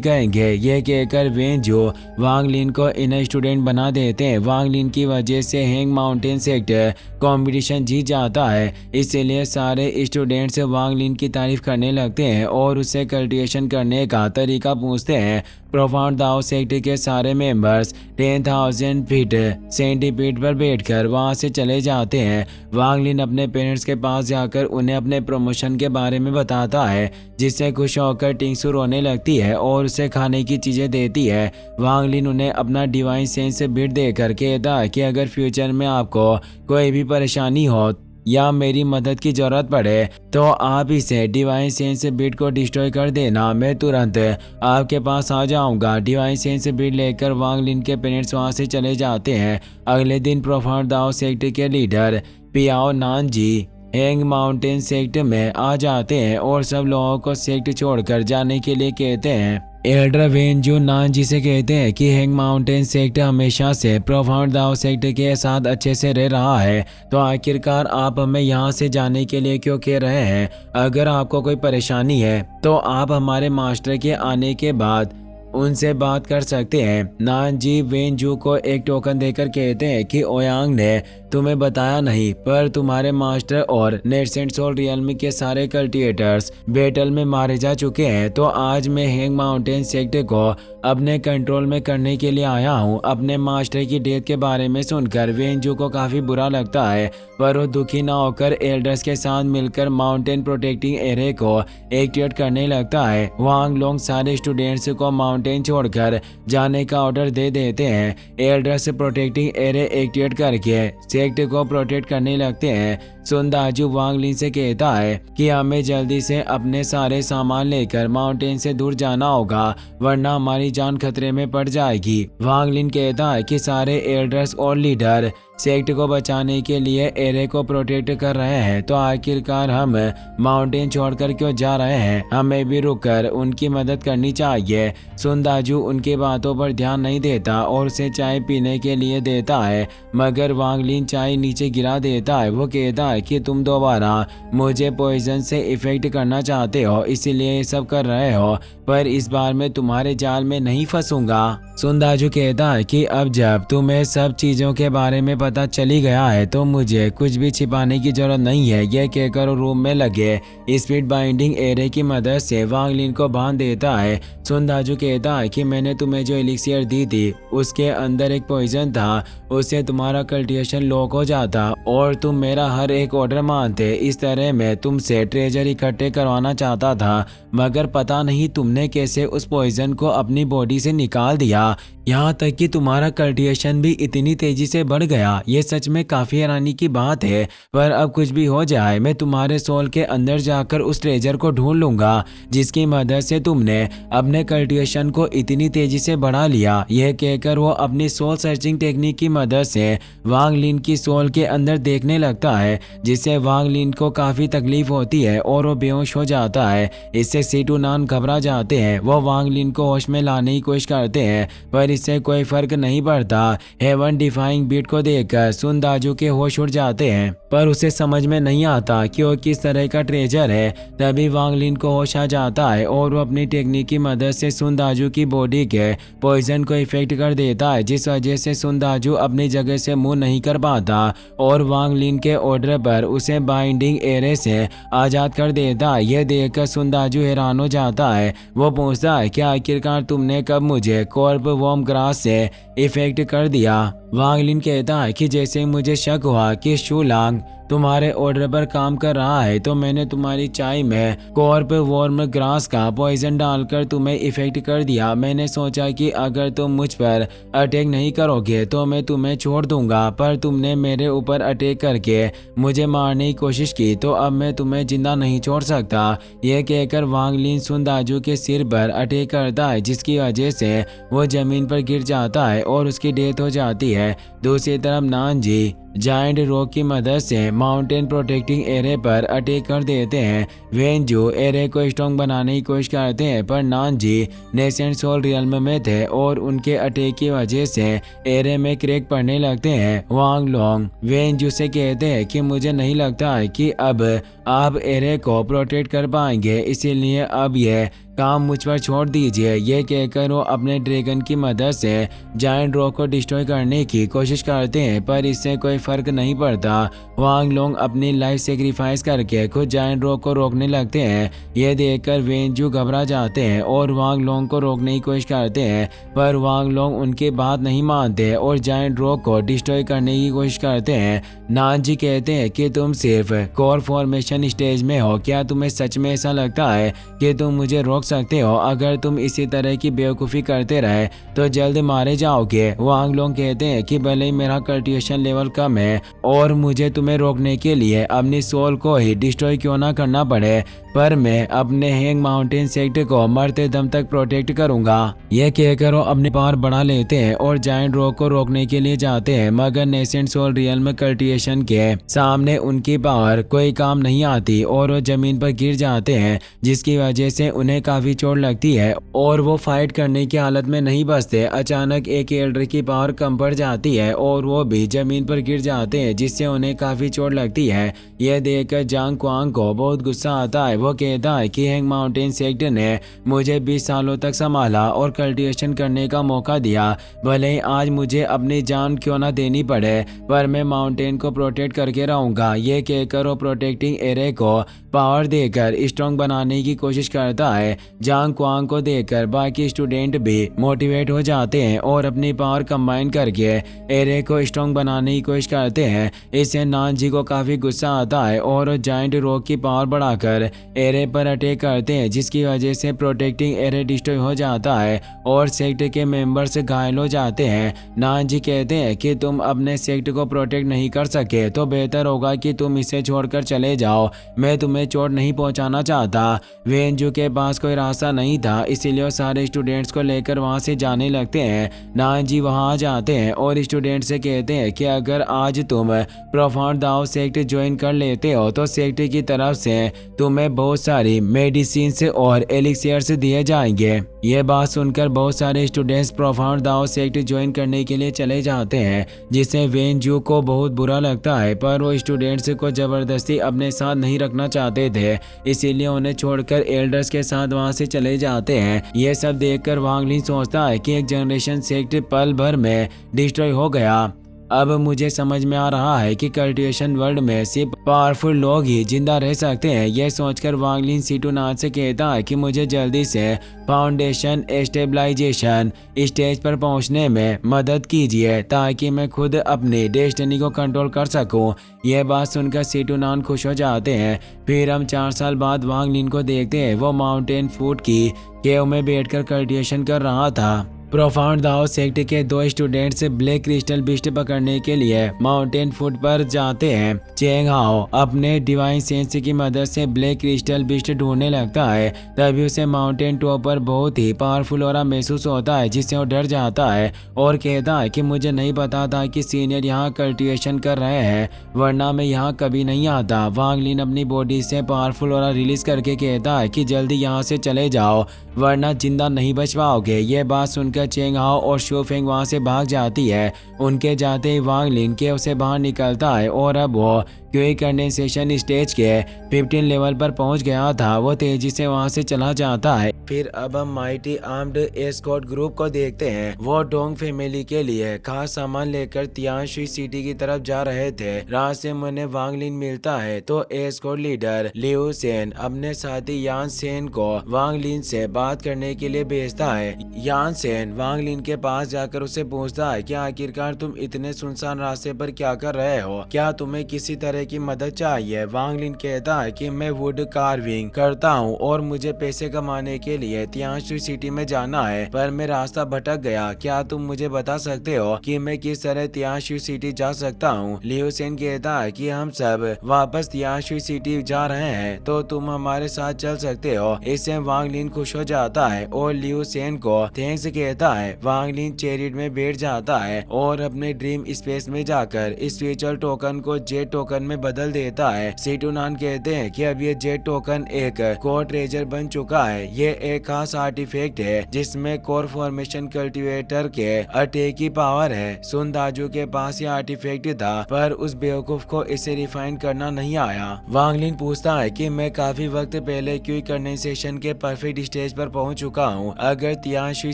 कहेंगे। ये कहकर वेनजू वांग लिन को इन स्टूडेंट बना देते हैं। वांग लिन की वजह से हैंग माउंटेन सेक्ट कंपटीशन जीत जाता है, इसीलिए सारे स्टूडेंट्स वांग लिन की तारीफ करने लगते हैं और उससे कल्टिवेशन करने का तरीका पूछते हैं। प्रोफाउंड दाओ सेक्ट के सारे मेंबर्स 10,000 फीट सेंटीपीड पर बैठकर वहां से चले जाते हैं। वांग लिन अपने पेरेंट्स के पास जाकर उन्हें अपने प्रमोशन के बारे में बताता है, जिससे खुश होकर टिंगसू रोने लगती है और उसे खाने की चीजें देती है। वांग लिन उन्हें अपना डिवाइन सेंस बिट देकर कहता है कि अगर फ्यूचर में आपको कोई भी परेशानी हो या मेरी मदद की जरूरत पड़े तो आप इसे डिवाइन सेंस बिट को डिस्ट्रॉय कर देना, मैं तुरंत आपके पास आ जाऊंगा। डिवाइन सेंस बिट लेकर वांग लिन के पेरेंट्स वहां से चले जाते हैं। अगले दिन प्रोफाउंड दाओ सेक्ट के leader Piao Nanji Hang mountain sect में आ जाते हैं और सब लोगों को सेक्ट छोड़कर जाने के लिए कहते हैं। एल्डर वेनजू नानजी से कहते हैं कि हैंग माउंटेन सेक्ट हमेशा से प्रोफाउंड दाओ सेक्ट के साथ अच्छे से रह रहा है, तो आखिरकार आप हमें यहाँ से जाने के लिए क्यों कह रहे हैं? अगर आपको कोई परेशानी है तो आप हमारे मास्टर के आने के बाद उनसे बात कर सकते हैं। नानजी वेनजू को एक टोकन देकर कहते हैं कि ओयांग ने तुम्हें बताया नहीं, पर तुम्हारे मास्टर और नेट्सेंट सोल रियल्म के सारे कल्टिवेटर्स बैटल में मारे जा चुके हैं, तो आज मैं हैंग माउंटेन सेक्ट को अपने कंट्रोल में करने के लिए आया हूँ। अपने मास्टर की डेथ के बारे में सुनकर वेनजू को काफी बुरा लगता है, पर वो दुखी न होकर एल्डर्स के साथ मिलकर माउंटेन प्रोटेक्टिंग एरे को एक्टिवेट करने लगता है। वांग लोंग सारे स्टूडेंट्स को माउंटेन छोड़कर जाने का ऑर्डर दे देते हैं। एल्डर्स प्रोटेक्टिंग एरे एक्टिवेट करके सेक्ट को प्रोटेक्ट करने लगते हैं। सुनदाजू वांग लिन से कहता है कि हमें जल्दी से अपने सारे सामान लेकर माउंटेन से दूर जाना होगा, वरना हमारी जान खतरे में पड़ जाएगी। वांग लिन कहता है कि सारे एल्डर्स और लीडर सेक्ट को बचाने के लिए एरे को प्रोटेक्ट कर रहे हैं, तो आखिरकार हम माउंटेन छोड़कर क्यों जा रहे हैं? हमें भी रुककर उनकी मदद करनी चाहिए। सुनदाजू उनकी बातों पर ध्यान नहीं देता और उसे चाय पीने के लिए देता है, मगर वांग लिन चाय नीचे गिरा देता है। वो कहता है कि तुम दोबारा मुझे पॉइजन से इफेक्ट करना चाहते हो, इसीलिए ये सब कर रहे हो, पर इस बार मैं तुम्हारे जाल में नहीं फंसूंगा। सुनदाजू कहता है कि अब जब तुम्हें सब चीजों के बारे में पता चली गया है तो मुझे कुछ भी छिपाने की जरूरत नहीं है। यह कहकर रूम में लगे स्पीड बाइंडिंग एरे की मदद से वांग लिन को बांध देता है। सुनदाजू कहता है कि मैंने तुम्हें जो एलिक्सियर दी थी उसके अंदर एक पॉइजन था, उससे तुम्हारा कल्टिवेशन लॉक हो जाता और तुम मेरा हर एक ऑर्डर मानते। इस तरह मैं तुमसे ट्रेजर इकट्ठे करवाना चाहता था, मगर पता नहीं तुमने कैसे उस पॉइजन को अपनी बॉडी से निकाल दिया। गया, यहाँ तक कि तुम्हारा कल्टिवेशन भी इतनी तेजी से बढ़ गया। ये सच में काफी हैरानी की बात है, पर अब कुछ भी हो जाए मैं तुम्हारे सोल के अंदर जाकर उस ट्रेजर को ढूंढ लूंगा जिसकी मदद से तुमने अपने कल्टिवेशन को इतनी तेजी से बढ़ा लिया। यह कहकर वो अपनी सोल सर्चिंग टेक्निक की मदद से वांग लिन की सोल के अंदर देखने लगता है, जिससे वांग लिन को काफी तकलीफ होती है और वो बेहोश हो जाता है। इससे सीटू नान घबरा जाते हैं। वो वांग लिन को होश में लाने की कोशिश करते हैं, पर इससे कोई फर्क नहीं पड़ता। हेवन डिफाइंग बीट को देखकर सुन दाजू के होश उड़ जाते हैं, पर उसे समझ में नहीं आता कि वो किस तरह का ट्रेजर है। तभी वांग लिन को होश आ जाता है और वो अपनी टेक्निक की मदद से सुन दाजू की बॉडी के पॉइजन को इफेक्ट कर देता है, जिस वजह से सुन दाजू अपनी जगह से मूव नहीं कर पाता और वांग लिन के ऑर्डर पर उसे बाइंडिंग एरे से आजाद कर देता है। यह देखकर सुन दाजू हैरान हो जाता है। वो पूछता है कि आखिरकार तुमने कब मुझे कॉर्प वॉर्म ग्रास से इफेक्ट कर दिया। वांग लिन कहता है कि जैसे मुझे शक हुआ कि शूलांग तुम्हारे ऑर्डर पर काम कर रहा है, तो मैंने तुम्हारी चाय में कॉर्प वॉर्म ग्रास का पॉइजन डालकर तुम्हें इफेक्ट कर दिया। मैंने सोचा कि अगर तुम मुझ पर अटैक नहीं करोगे तो मैं तुम्हें छोड़ दूंगा, पर तुमने मेरे ऊपर अटैक करके मुझे मारने की कोशिश की, तो अब मैं तुम्हें जिंदा नहीं छोड़ सकता। यह कहकर वांग लिन सुन दाजू के सिर पर अटैक करता है, जिसकी वजह से वो जमीन पर गिर जाता है और उसकी डेथ हो जाती है। दूसरी तरफ नानजी जायंट रॉक की मदद से माउंटेन प्रोटेक्टिंग एरे पर अटैक कर देते हैं। वेंजू एरे को स्ट्रॉन्ग बनाने की कोशिश करते हैं, पर नानजी नेसेंट सोल रियल्म में थे और उनके अटैक की वजह से एरे में क्रैक पड़ने लगते हैं। वांग लोंग वेंजू से कहते हैं कि मुझे नहीं लगता है कि अब आप एरे को प्रोटेक्ट कर पाएंगे, इसीलिए अब यह काम मुझ पर छोड़ दीजिए। ये कहकर वो अपने ड्रैगन की मदद से जायंट रॉक को डिस्ट्रॉय करने की कोशिश करते हैं, पर इससे कोई फर्क नहीं पड़ता। वांग लोंग अपनी लाइफ सेक्रीफाइस करके खुद जायंट रॉक को रोकने लगते हैं। ये देखकर वेंजू घबरा जाते हैं और वांग लोंग को रोकने की कोशिश करते हैं, पर वांग लोंग उनकी बात नहीं मानते और जायंट रॉक को डिस्ट्रॉय करने की कोशिश करते हैं। नानजी कहते हैं कि तुम सिर्फ कोर फॉर्मेशन स्टेज में हो, क्या तुम्हें सच में ऐसा लगता है कि तुम मुझे रोक सकते हो? अगर तुम इसी तरह की बेवकूफ़ी करते रहे तो जल्द मारे जाओगे। वांग लोंग कहते हैं कि भले ही मेरा कल्टिवेशन लेवल कम है और मुझे तुम्हें रोकने के लिए अपनी सोल को ही डिस्ट्रॉय क्यों ना करना पड़े, पर मैं अपने हैंग माउंटेन सेक्टर को मरते दम तक प्रोटेक्ट करूंगा। यह कहकर वो अपनी पावर बढ़ा लेते हैं और जायंट रॉक को रोकने के लिए जाते हैं, मगर नेसेंट सोल रियल्म कल्टिवेशन के सामने उनकी पावर कोई काम नहीं आती और वो जमीन पर गिर जाते हैं, जिसकी वजह से उन्हें काफी चोट लगती है और वो फाइट करने की हालत में नहीं बचते। अचानक एक एल्डर की पावर कम पड़ जाती है और वो भी जमीन पर गिर जाते हैं, जिससे उन्हें काफी चोट लगती है। यह देखकर जांग क्वांग को बहुत गुस्सा आता है। वो कहता है कि हैंग माउंटेन सेक्टर ने मुझे 20 सालों तक संभाला और कल्टिवेशन करने का मौका दिया, भले ही आज मुझे अपनी जान क्यों ना देनी पड़े, पर मैं माउंटेन को प्रोटेक्ट करके रहूंगा। ये कहकर वो प्रोटेक्टिंग एरे को पावर देकर स्ट्रॉन्ग बनाने की कोशिश करता है। जांग क्वांग को देखकर बाकी स्टूडेंट भी मोटिवेट हो जाते हैं और अपनी पावर कंबाइन करके एरे को स्ट्रॉन्ग बनाने की कोशिश करते हैं। इससे नानजी को काफी गुस्सा आता है और जायंट रॉक की पावर बढ़ाकर एरे पर अटैक करते हैं, जिसकी वजह से प्रोटेक्टिंग एरे डिस्ट्रॉय हो जाता है और सेक्टर के मेंबर्स घायल हो जाते हैं। नानजी कहते हैं कि तुम अपने सेक्टर को प्रोटेक्ट नहीं कर सके तो बेहतर होगा कि तुम इसे छोड़कर चले जाओ, मैं तुम्हें चोट नहीं पहुंचाना चाहता। वेंजू के पास कोई रास्ता नहीं था, इसीलिए वो सारे स्टूडेंट्स को लेकर वहां से जाने लगते हैं। नानजी वहां आ जाते हैं और स्टूडेंट से कहते हैं कि अगर आज तुम प्रोफाउंड दाओ सेक्ट ज्वाइन कर लेते हो तो सेक्ट की तरफ से तुम्हें बहुत सारी मेडिसिन और एलिक्सियर्स दिए जाएंगे। ये बात सुनकर बहुत सारे students profound Dao sect join करने के लिए चले जाते हैं, जिससे वेंजू को बहुत बुरा लगता है, पर वो स्टूडेंट्स को जबरदस्ती अपने साथ नहीं रखना चाहते थे, इसीलिए उन्हें छोड़कर एल्डर्स के साथ वहां से चले जाते हैं। ये सब देखकर वांग लिन सोचता है कि एक जनरेशन सेक्ट पल भर में डिस्ट्रॉय हो गया। अब मुझे समझ में आ रहा है कि कल्टिवेशन वर्ल्ड में सिर्फ पावरफुल लोग ही जिंदा रह सकते हैं। यह सोचकर वांग लिन सीटू नाथ से कहता है कि मुझे जल्दी से फाउंडेशन स्टेबलाइजेशन स्टेज पर पहुंचने में मदद कीजिए ताकि मैं खुद अपनी डेस्टिनी को कंट्रोल कर सकूं। यह बात सुनकर सीटू नान खुश हो जाते हैं। फिर हम 4 साल बाद वांग लिन को देखते हैं। वो माउंटेन फूट की केव में बैठकर कल्टिवेशन कर रहा था। प्रोफाउंड दाओ सेक्ट के 2 स्टूडेंट्स ब्लैक क्रिस्टल बिस्ट पकड़ने के लिए माउंटेन फुट पर जाते हैं। चेंग हाओ अपने डिवाइन सेंस की मदद से ब्लैक क्रिस्टल बिस्ट ढूंढने लगता है। तभी उसे माउंटेन टॉप पर बहुत ही पावरफुल और महसूस होता है, जिससे वो डर जाता है और कहता है कि मुझे नहीं पता था कि सीनियर यहाँ कल्टिवेशन कर रहे हैं, वरना मैं यहाँ कभी नहीं आता। वांग लिन अपनी बॉडी से पावरफुल और रिलीज करके कहता है कि जल्दी यहाँ से चले जाओ, वरना जिंदा नहीं बच पाओगे। ये बात सुनकर चेंग हाओ और शो फेंग वहां से भाग जाती है। उनके जाते ही वांग लिन के उसे बाहर निकलता है और अब वो क्यूई कंडेंसेशन स्टेज के 15 लेवल पर पहुंच गया था। वो तेजी से वहां से चला जाता है। फिर अब हम माइटी आर्म्ड एस्कॉर्ट ग्रुप को देखते हैं। वो डोंग फैमिली के लिए खास सामान लेकर तियानशुई सिटी की तरफ जा रहे थे। रास्ते में उन्हें वांग लिन मिलता है तो एस्कॉर्ट लीडर लिऊ सेन अपने साथी यान सेन को वांग लिन से बात करने के लिए भेजता है। यान सेन वांग लिन के पास जाकर उसे पूछता है कि आखिरकार तुम इतने सुनसान रास्ते पर क्या कर रहे हो, क्या तुम्हें किसी तरह की मदद चाहिए। वांग लिन कहता है कि मैं वुड कार्विंग करता हूँ और मुझे पैसे कमाने के लिए तियानशुई सिटी में जाना है, पर मैं रास्ता भटक गया। क्या तुम मुझे बता सकते हो कि मैं किस तरह तियानशुई सिटी जा सकता हूँ। लिऊ सेन कहता है कि हम सब वापस तियानशुई सिटी जा रहे हैं, तो तुम हमारे साथ चल सकते हो। इससे वांग लिन खुश हो जाता है और लिऊ सेन को थैंक्स कहता है। वांग लिन चैरिट में बैठ जाता है और अपने ड्रीम स्पेस में जाकर स्पिरिचुअल टोकन को जेट टोकन में बदल देता है। सीटूनान कहते हैं कि अब ये जेट टोकन एक कोर ट्रेजर बन चुका है। ये एक खास आर्टिफैक्ट है जिसमें कोर फॉर्मेशन कल्टीवेटर के अटैक की पावर है। सुन दाजू के पास ये आर्टिफैक्ट था, पर उस बेवकूफ को इसे रिफाइन करना नहीं आया। वांग लिन पूछता है कि मैं काफी वक्त पहले क्यूई कंडेंसेशन के परफेक्ट स्टेज पर पहुंच चुका हूं। अगर तियानशुई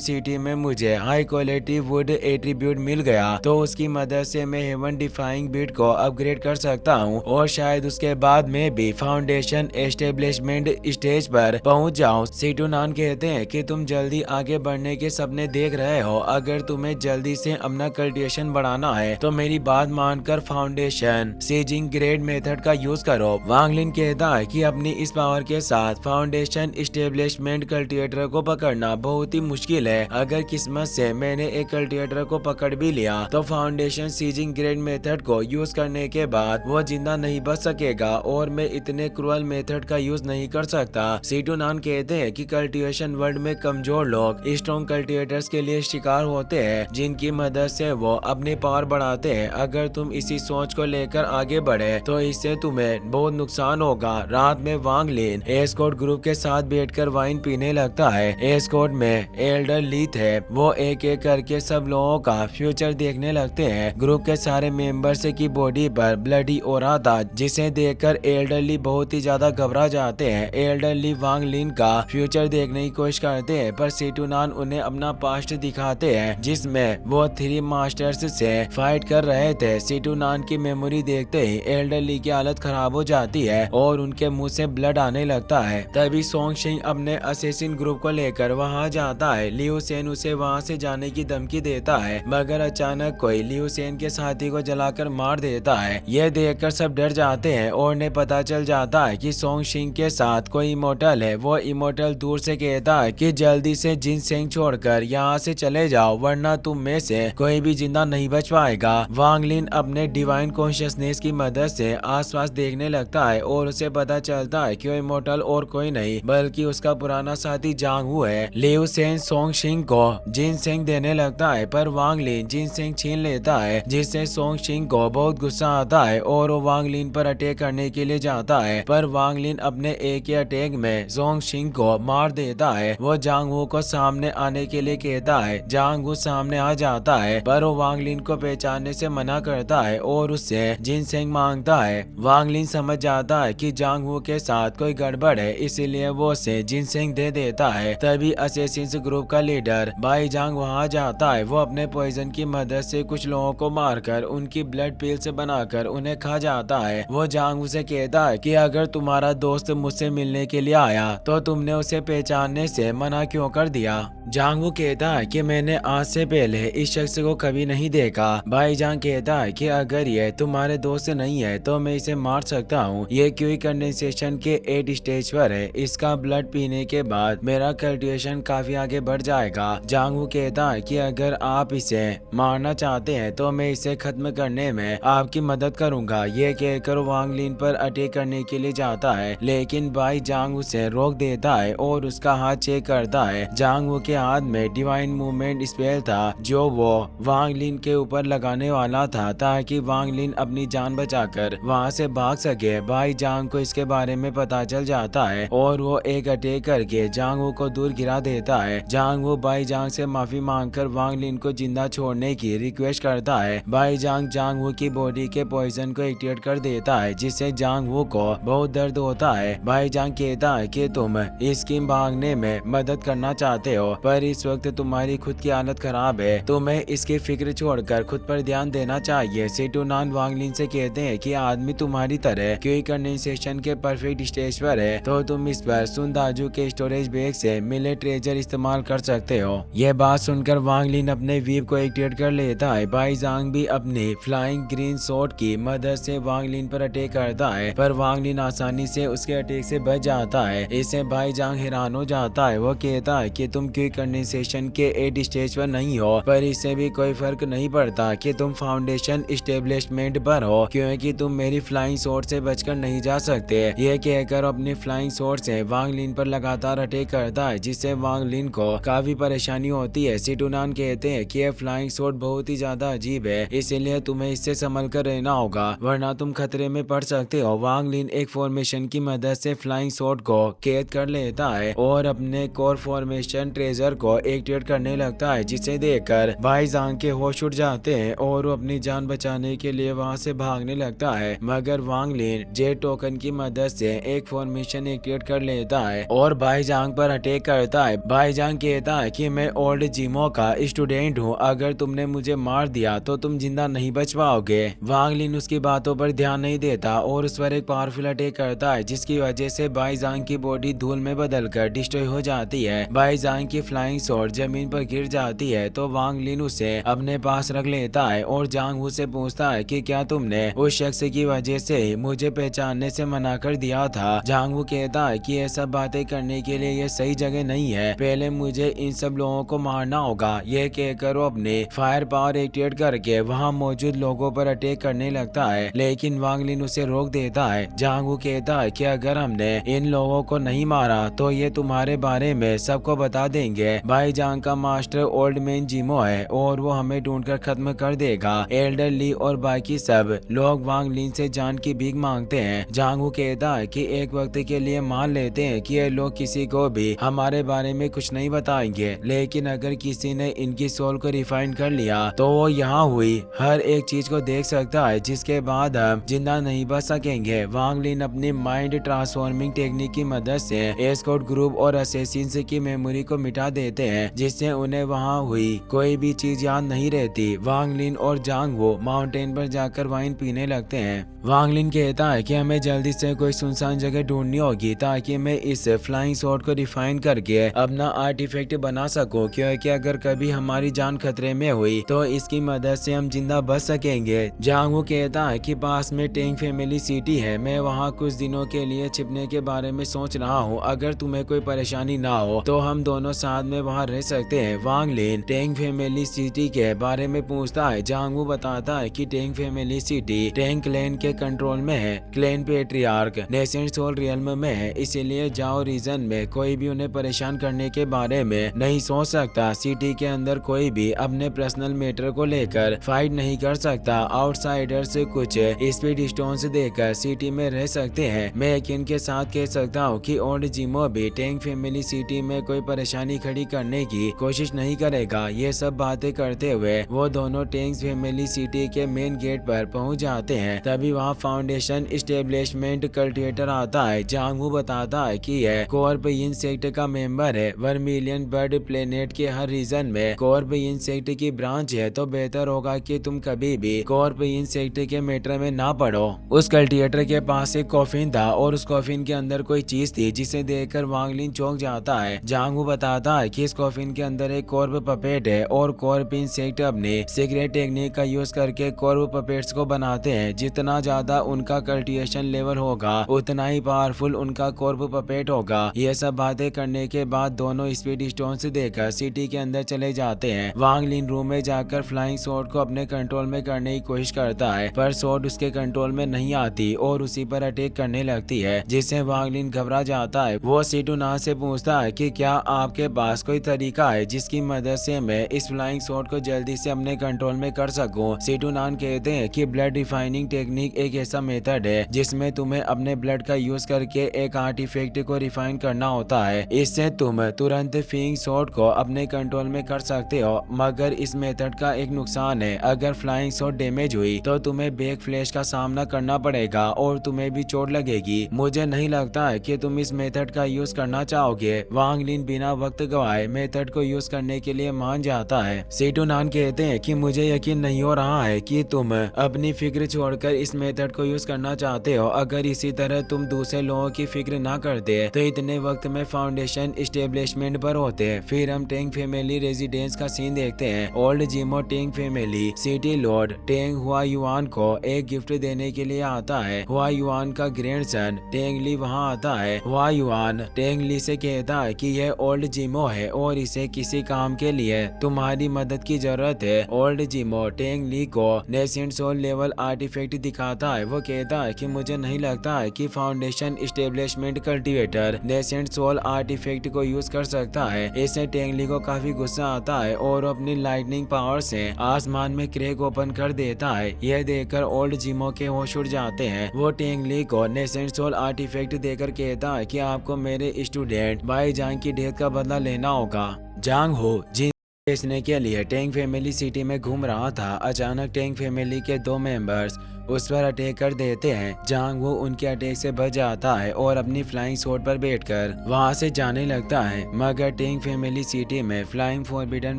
सिटी में मुझे हाई क्वालिटी वुड एट्रीब्यूट मिल गया तो उसकी मदद से मैं हेवन डिफाइंग बिट को अपग्रेड कर सकता हूं और शायद उसके बाद में भी फाउंडेशन एस्टेब्लिशमेंट स्टेज पर पहुंच जाऊं। सीटूनान कहते हैं कि तुम जल्दी आगे बढ़ने के सपने देख रहे हो। अगर तुम्हें जल्दी से अपना कल्टिवेशन बढ़ाना है तो मेरी बात मानकर फाउंडेशन सीजिंग ग्रेड मेथड का यूज करो। वांग लिन कहता है कि अपनी इस पावर के साथ फाउंडेशन एस्टेब्लिशमेंट कल्टिवेटर को पकड़ना बहुत ही मुश्किल है। अगर किस्मत से मैंने एक कल्टिवेटर को पकड़ भी लिया तो फाउंडेशन सीजिंग ग्रेड मेथड को यूज करने के बाद वो जिंदा नहीं बच सकेगा और मैं इतने क्रूअल मेथड का यूज नहीं कर सकता। सीटूनान कहते हैं कि कल्टीवेशन वर्ल्ड में कमजोर लोग स्ट्रॉन्ग कल्टीवेटर्स के लिए शिकार होते हैं, जिनकी मदद से वो अपनी पावर बढ़ाते हैं। अगर तुम इसी सोच को लेकर आगे बढ़े तो इससे तुम्हें बहुत नुकसान होगा। रात में वांग लिन एस्कॉर्ट ग्रुप के साथ बैठकर वाइन पीने लगता है। एस्कॉर्ट में एल्डर ली थे। वो एक एक करके सब लोगों का फ्यूचर देखने लगते हैं। ग्रुप के सारे मेंबर्स की बॉडी पर ब्लडी ओरा था, जिसे देखकर एल्डरली बहुत ही ज्यादा घबरा जाते हैं। एल्डरली वांग लिन का फ्यूचर देखने की कोशिश करते हैं, पर सीटूनान उन्हें अपना पास्ट दिखाते हैं जिसमें वो 3 मास्टर्स से फाइट कर रहे थे। सीटूनान की मेमोरी देखते ही एल्डरली की हालत खराब हो जाती है और उनके मुंह से ब्लड आने लगता है। तभी सोंग शिंग अपने असेसिन ग्रुप को लेकर वहां जाता है। लिऊ सेन उसे वहां से जाने की धमकी देता है, मगर अचानक कोई लिऊ सेन के साथी को जलाकर मार देता है। यह देखकर सब डर जाते हैं और उन्हें पता चल जाता है कि सोंग शिंग के साथ कोई इमोर्टल है। वो इमोर्टल दूर से कहता है कि जल्दी से जिन सेंग छोड़कर यहाँ से चले जाओ, वरना तुम में से कोई भी जिंदा नहीं बच पाएगा। वांग लिन अपने डिवाइन कॉन्शियसनेस की मदद से आसपास देखने लगता है और उसे पता चलता है कि वो इमोर्टल और कोई नहीं बल्कि उसका पुराना साथी जांग हु है। लिऊ सेन सोंग शिंग को जिन सेंग देने लगता है, पर वांग लिन जिन सेंग छीन लेता है, जिससे सोंग शिंग को बहुत गुस्सा आता है और वो वांग लिन पर अटैक करने के लिए जाता है। पर वांग लिन अपने एक ही अटैक में सोंग शिंग को मार देता है। वो जांग हु को सामने आने के लिए कहता है। जांग हु सामने आ जाता है, पर वो वांग लिन को पहचानने से मना करता है और उससे जिन सेंग मांगता है। वांग लिन समझ जाता है कि जांग हु के साथ कोई गड़बड़ है, इसीलिए वो उसे जिन सेंग दे देता है। तभी असेसिन्स ग्रुप का लीडर बाई जांग वहां जाता है। वो अपने पॉइजन की मदद से कुछ लोगों को मारकर उनकी ब्लड पिल्स बनाकर उन्हें खा जाता है। वो जांग से कहता है कि अगर तुम्हारा दोस्त मुझसे मिलने के लिए आया तो तुमने उसे पहचानने से मना क्यों कर दिया। जांगवू कहता है कि मैंने आज से पहले इस शख्स को कभी नहीं देखा। भाईजान कहता है कि अगर ये तुम्हारे दोस्त नहीं है तो मैं इसे मार सकता हूँ। ये क्यूई कंडेंसेशन के 8 स्टेज पर है। इसका ब्लड पीने के बाद मेरा कल्टिवेशन काफी आगे बढ़ जाएगा। जांगवू कहता है कि अगर आप इसे मारना चाहते हैं तो मैं इसे खत्म करने में आपकी मदद करूंगा। ये कहकर वांग लिन पर अटैक करने के लिए जाता है, लेकिन भाई जांग उसे रोक देता है और उसका हाथ चेक करता है। जांगवू के हाथ में डिवाइन मूवमेंट स्पेल था जो वो वांग लिन के ऊपर लगाने वाला था ताकि वांग लिन अपनी जान बचाकर वहां से भाग सके। भाई जांग को इसके बारे में पता चल जाता है और वो एक अटैक करके जांगवू को दूर गिरा देता है। जांगवू भाई जांग से माफी मांगकर वांग लिन को जिंदा छोड़ने की रिक्वेस्ट करता है। भाई जांग जांगवू की बॉडी के पॉइजन को एक्टिवेट कर देता है जिससे जांगवू को बहुत दर्द होता है। भाई जांग कहता है कि तुम इसकी भागने में मदद करना चाहते हो पर इस वक्त तुम्हारी खुद की हालत खराब है। तुम्हें इसकी फिक्र छोड़कर खुद पर ध्यान देना चाहिए। सेटुनान वांग लिन से कहते हैं कि आदमी तुम्हारी तरह क्यूई कंडेंसेशन के परफेक्ट स्टेज पर है तो तुम इस पर सुनदाजू के स्टोरेज बैग से मिले ट्रेजर इस्तेमाल कर सकते हो। यह बात सुनकर वांग लिन अपने वीप को एक्टिवेट कर लेता है। भाई जांग भी अपनी फ्लाइंग ग्रीन शॉट की मदद से वांग लिन पर अटैक करता है पर वांग लिन आसानी से उसके अटैक से बच जाता है। इससे भाई जांग हैरान हो जाता है। वो कहता है कि तुम क्यूई कंडेंसेशन के 8 स्टेज पर नहीं हो पर इससे भी कोई फर्क नहीं पड़ता कि तुम फाउंडेशन एस्टेब्लिशमेंट पर हो क्योंकि तुम मेरी फ्लाइंग शॉट से बचकर नहीं जा सकते। ये कहकर अपनी फ्लाइंग शॉट से वांग लिन पर लगातार अटैक करता है जिससे वांग लिन को काफी परेशानी होती है। सिटुनान कहते हैं कि यह फ्लाइंग शॉट बहुत ही ज्यादा अजीब है इसलिए तुम्हें इससे संभल कर रहना होगा वरना तुम खतरे में पड़ सकते हो। वांग लिन एक फॉर्मेशन की मदद से फ्लाइंग शॉट को कैद कर लेता है और अपने कोर फॉर्मेशन ट्रेजर को एक्टिवेट करने लगता है जिसे देखकर भाई जांग के होश उड़ जाते हैं और वो अपनी जान बचाने के लिए वहां से भागने लगता है मगर वांग लिन जेट टोकन की मदद से एक फॉर्मेशन एक्टिवेट कर लेता है और भाई जांग पर अटैक करता है। भाई जांग कहता है कि मैं ओल्ड जिमो का स्टूडेंट हूँ, अगर तुमने मुझे मार दिया तो तुम जिंदा नहीं बच पाओगे। वांग लिन उसकी बातों पर ध्यान नहीं देता और उस पर एक पावरफुल अटैक करता है जिसकी वजह से भाई जांग की बॉडी धूल में बदलकर डिस्ट्रॉय हो जाती है। भाई जांग की फ्लाइंग शॉट जमीन पर गिर जाती है तो वांग लिन उसे अपने पास रख लेता है और जांगवू से पूछता है कि क्या तुमने उस शख्स की वजह से मुझे पहचानने से मना कर दिया था। जांगवू कहता है कि ये सब बातें करने के लिए ये सही जगह नहीं है, पहले मुझे इन सब लोगों को मारना होगा। ये कहकर वो अपने फायर पावर एक्टिवेट करके वहाँ मौजूद लोगों पर अटैक करने लगता है लेकिन वांग लिन उसे रोक देता है। जांगवू कहता है कि अगर हमने इन लोगों को नहीं मारा तो ये तुम्हारे बारे में सबको बता देंगे। भाई जांग का मास्टर ओल्ड मैन जिमो है और वो हमें ढूंढकर खत्म कर देगा। एल्डर ली और बाकी सब लोग वांग लिन से जान की भीख मांगते हैं। जांगवू कहता है कि एक वक्त के लिए मान लेते हैं कि ये लोग किसी को भी हमारे बारे में कुछ नहीं बताएंगे लेकिन अगर किसी ने इनकी सोल को रिफाइन कर लिया तो वो यहाँ हुई हर एक चीज को देख सकता है जिसके बाद हम जिंदा नहीं बच सकेंगे। वांग लिन अपनी माइंड ट्रांसफॉर्मिंग टेक्निक की मदद से एस्कॉर्ट ग्रुप और असेसिन्स की मेमोरी को मिटा देते हैं जिससे उन्हें वहाँ हुई कोई भी चीज याद नहीं रहती। वांग लिन और जांगवू माउंटेन पर जाकर वाइन पीने लगते हैं। वांग लिन कहता है कि हमें जल्दी से कोई सुनसान जगह ढूंढनी होगी ताकि मैं इस फ्लाइंग शॉट को रिफाइन करके अपना आर्टिफैक्ट बना सकूं क्योंकि अगर कभी हमारी जान खतरे में हुई तो इसकी मदद से हम जिंदा बच सकेंगे। जांगवू कहता है कि पास में टेंग फैमिली सिटी है, मैं वहाँ कुछ दिनों के लिए छिपने के बारे में सोच रहा हूँ, अगर तुम्हें कोई परेशानी ना हो तो हम दोनों साथ में वहाँ रह सकते हैं। Wang Lin Teng family city के बारे में पूछता है। जांगवू बताता है कि Teng family city Teng clan के कंट्रोल में है। Clan patriarch nascent soul realm में है इसलिए जाओ रीजन में कोई भी उन्हें परेशान करने के बारे में नहीं सोच सकता। सिटी के अंदर कोई भी अपने पर्सनल मैटर को लेकर फाइट नहीं कर सकता। आउटसाइडर से कुछ स्पीड स्टोन्स देकर सिटी में रह सकते हैं। मैं यकीन के साथ कह सकता हूँ कि ओल्ड जिमो भी टेंग फैमिली सिटी में कोई परेशानी खड़ी करने की कोशिश नहीं करेगा। ये सब बातें करते हुए वो दोनों टेंग फैमिली सिटी के मेन गेट पर पहुंच जाते हैं। तभी वहाँ फाउंडेशन एस्टेब्लिशमेंट कल्टिवेटर आता है। जांगवू बताता है कि यह कॉर्प इंसेक्ट का मेंबर है। वर्मिलियन बर्ड प्लेनेट के हर रीजन में कॉर्प इंसेक्ट की ब्रांच है तो बेहतर होगा कि तुम कभी भी कॉर्प इंसेक्ट के मैटर में ना पड़ो। उस कल्टिवेटर के पास एक कॉफिन था और उस कॉफिन के अंदर कोई चीज थी जिसे देखकर वांग लिन चौंक जाता है। जांगवू बताता बताता है कि इस कॉफिन के अंदर एक कॉर्प पपेट है और कॉर्प इंसेक्ट अपने सीक्रेट टेक्निक का यूज करके कॉर्प पपेट्स को बनाते हैं। जितना ज्यादा उनका कल्टिवेशन लेवल होगा उतना ही पावरफुल उनका कॉर्प पपेट होगा। ये सब बातें करने के बाद दोनों स्पीड स्टोन से देकर सिटी के अंदर चले जाते हैं। वांग लिन रूम में जाकर फ्लाइंग स्वॉर्ड को अपने कंट्रोल में करने की कोशिश करता है पर स्वॉर्ड उसके कंट्रोल में नहीं आती और उसी पर अटैक करने लगती है, जिससे वांग लिन घबरा जाता है। वो सिटुनान से पूछता है कि क्या आपके पास कोई तरीका है जिसकी मदद से मैं इस फ्लाइंग स्वॉर्ड को जल्दी से अपने कंट्रोल में कर सकूं। सिटुनान कहते हैं कि ब्लड रिफाइनिंग टेक्निक एक ऐसा मेथड है जिसमें तुम्हें अपने ब्लड का यूज करके एक आर्टिफैक्ट को रिफाइन करना होता है। इससे तुम तुरंत फ्लाइंग स्वॉर्ड को अपने कंट्रोल में कर सकते हो, मगर इस मेथड का एक नुकसान है। अगर फ्लाइंग स्वॉर्ड डैमेज हुई तो तुम्हें बैक फ्लैश का सामना करना पड़ेगा और तुम्हें भी चोट लगेगी। मुझे नहीं लगता है कि तुम इस मेथड का यूज करना चाहोगे। वांग लिन बिना वक्त गवाए मेथड को यूज करने के लिए मान जाता है। सिटुनान कहते हैं कि मुझे यकीन नहीं हो रहा है कि तुम अपनी फिक्र छोड़कर इस मेथड को यूज करना चाहते हो। अगर इसी तरह तुम दूसरे लोगों की फिक्र ना करते तो इतने वक्त में फाउंडेशन एस्टेब्लिशमेंट पर होते। फिर हम टेंग फैमिली रेजिडेंस का सीन देखते हैं। Old Jimo Teng family city lord Teng Hua Yuan को एक गिफ्ट देने के लिए आता है। हुआ युआन का ग्रैंडसन टेंग ली वहाँ आता है। हुआ युआन टेंग ली से कहता है कि यह ओल्ड जिमो है और इसे किसी काम के लिए तुम्हारी मदद की जरूरत है। ओल्ड जिमो टेंग ली को नेसेंट सोल लेवल आर्टिफैक्ट दिखाता है। वो कहता है कि मुझे नहीं लगता है कि foundation establishment cultivator nascent soul artifact को यूज कर सकता है। इससे टेंग ली को काफी गुस्सा आता है और अपनी लाइटनिंग पावर से आसमान में क्रैक ओपन कर देता है। यह देखकर ओल्ड जिमो के होश उड़ जाते हैं। वो टेंग ली को नेसेंट सोल आर्टिफैक्ट देकर कहता है कि आपको मेरे स्टूडेंट बाई जांग की डेथ का बदला लेना होगा। जांग हो जिन बेचने के लिए टेंग फैमिली सिटी में घूम रहा था, अचानक टेंग फैमिली के 2 मेंबर्स उस पर अटैक कर देते हैं। जांग वो उनके अटैक से बच जाता है और अपनी फ्लाइंग स्वॉर्ड पर बैठकर वहां से जाने लगता है, मगर टेंग फैमिली सिटी में फ्लाइंग फॉरबिडन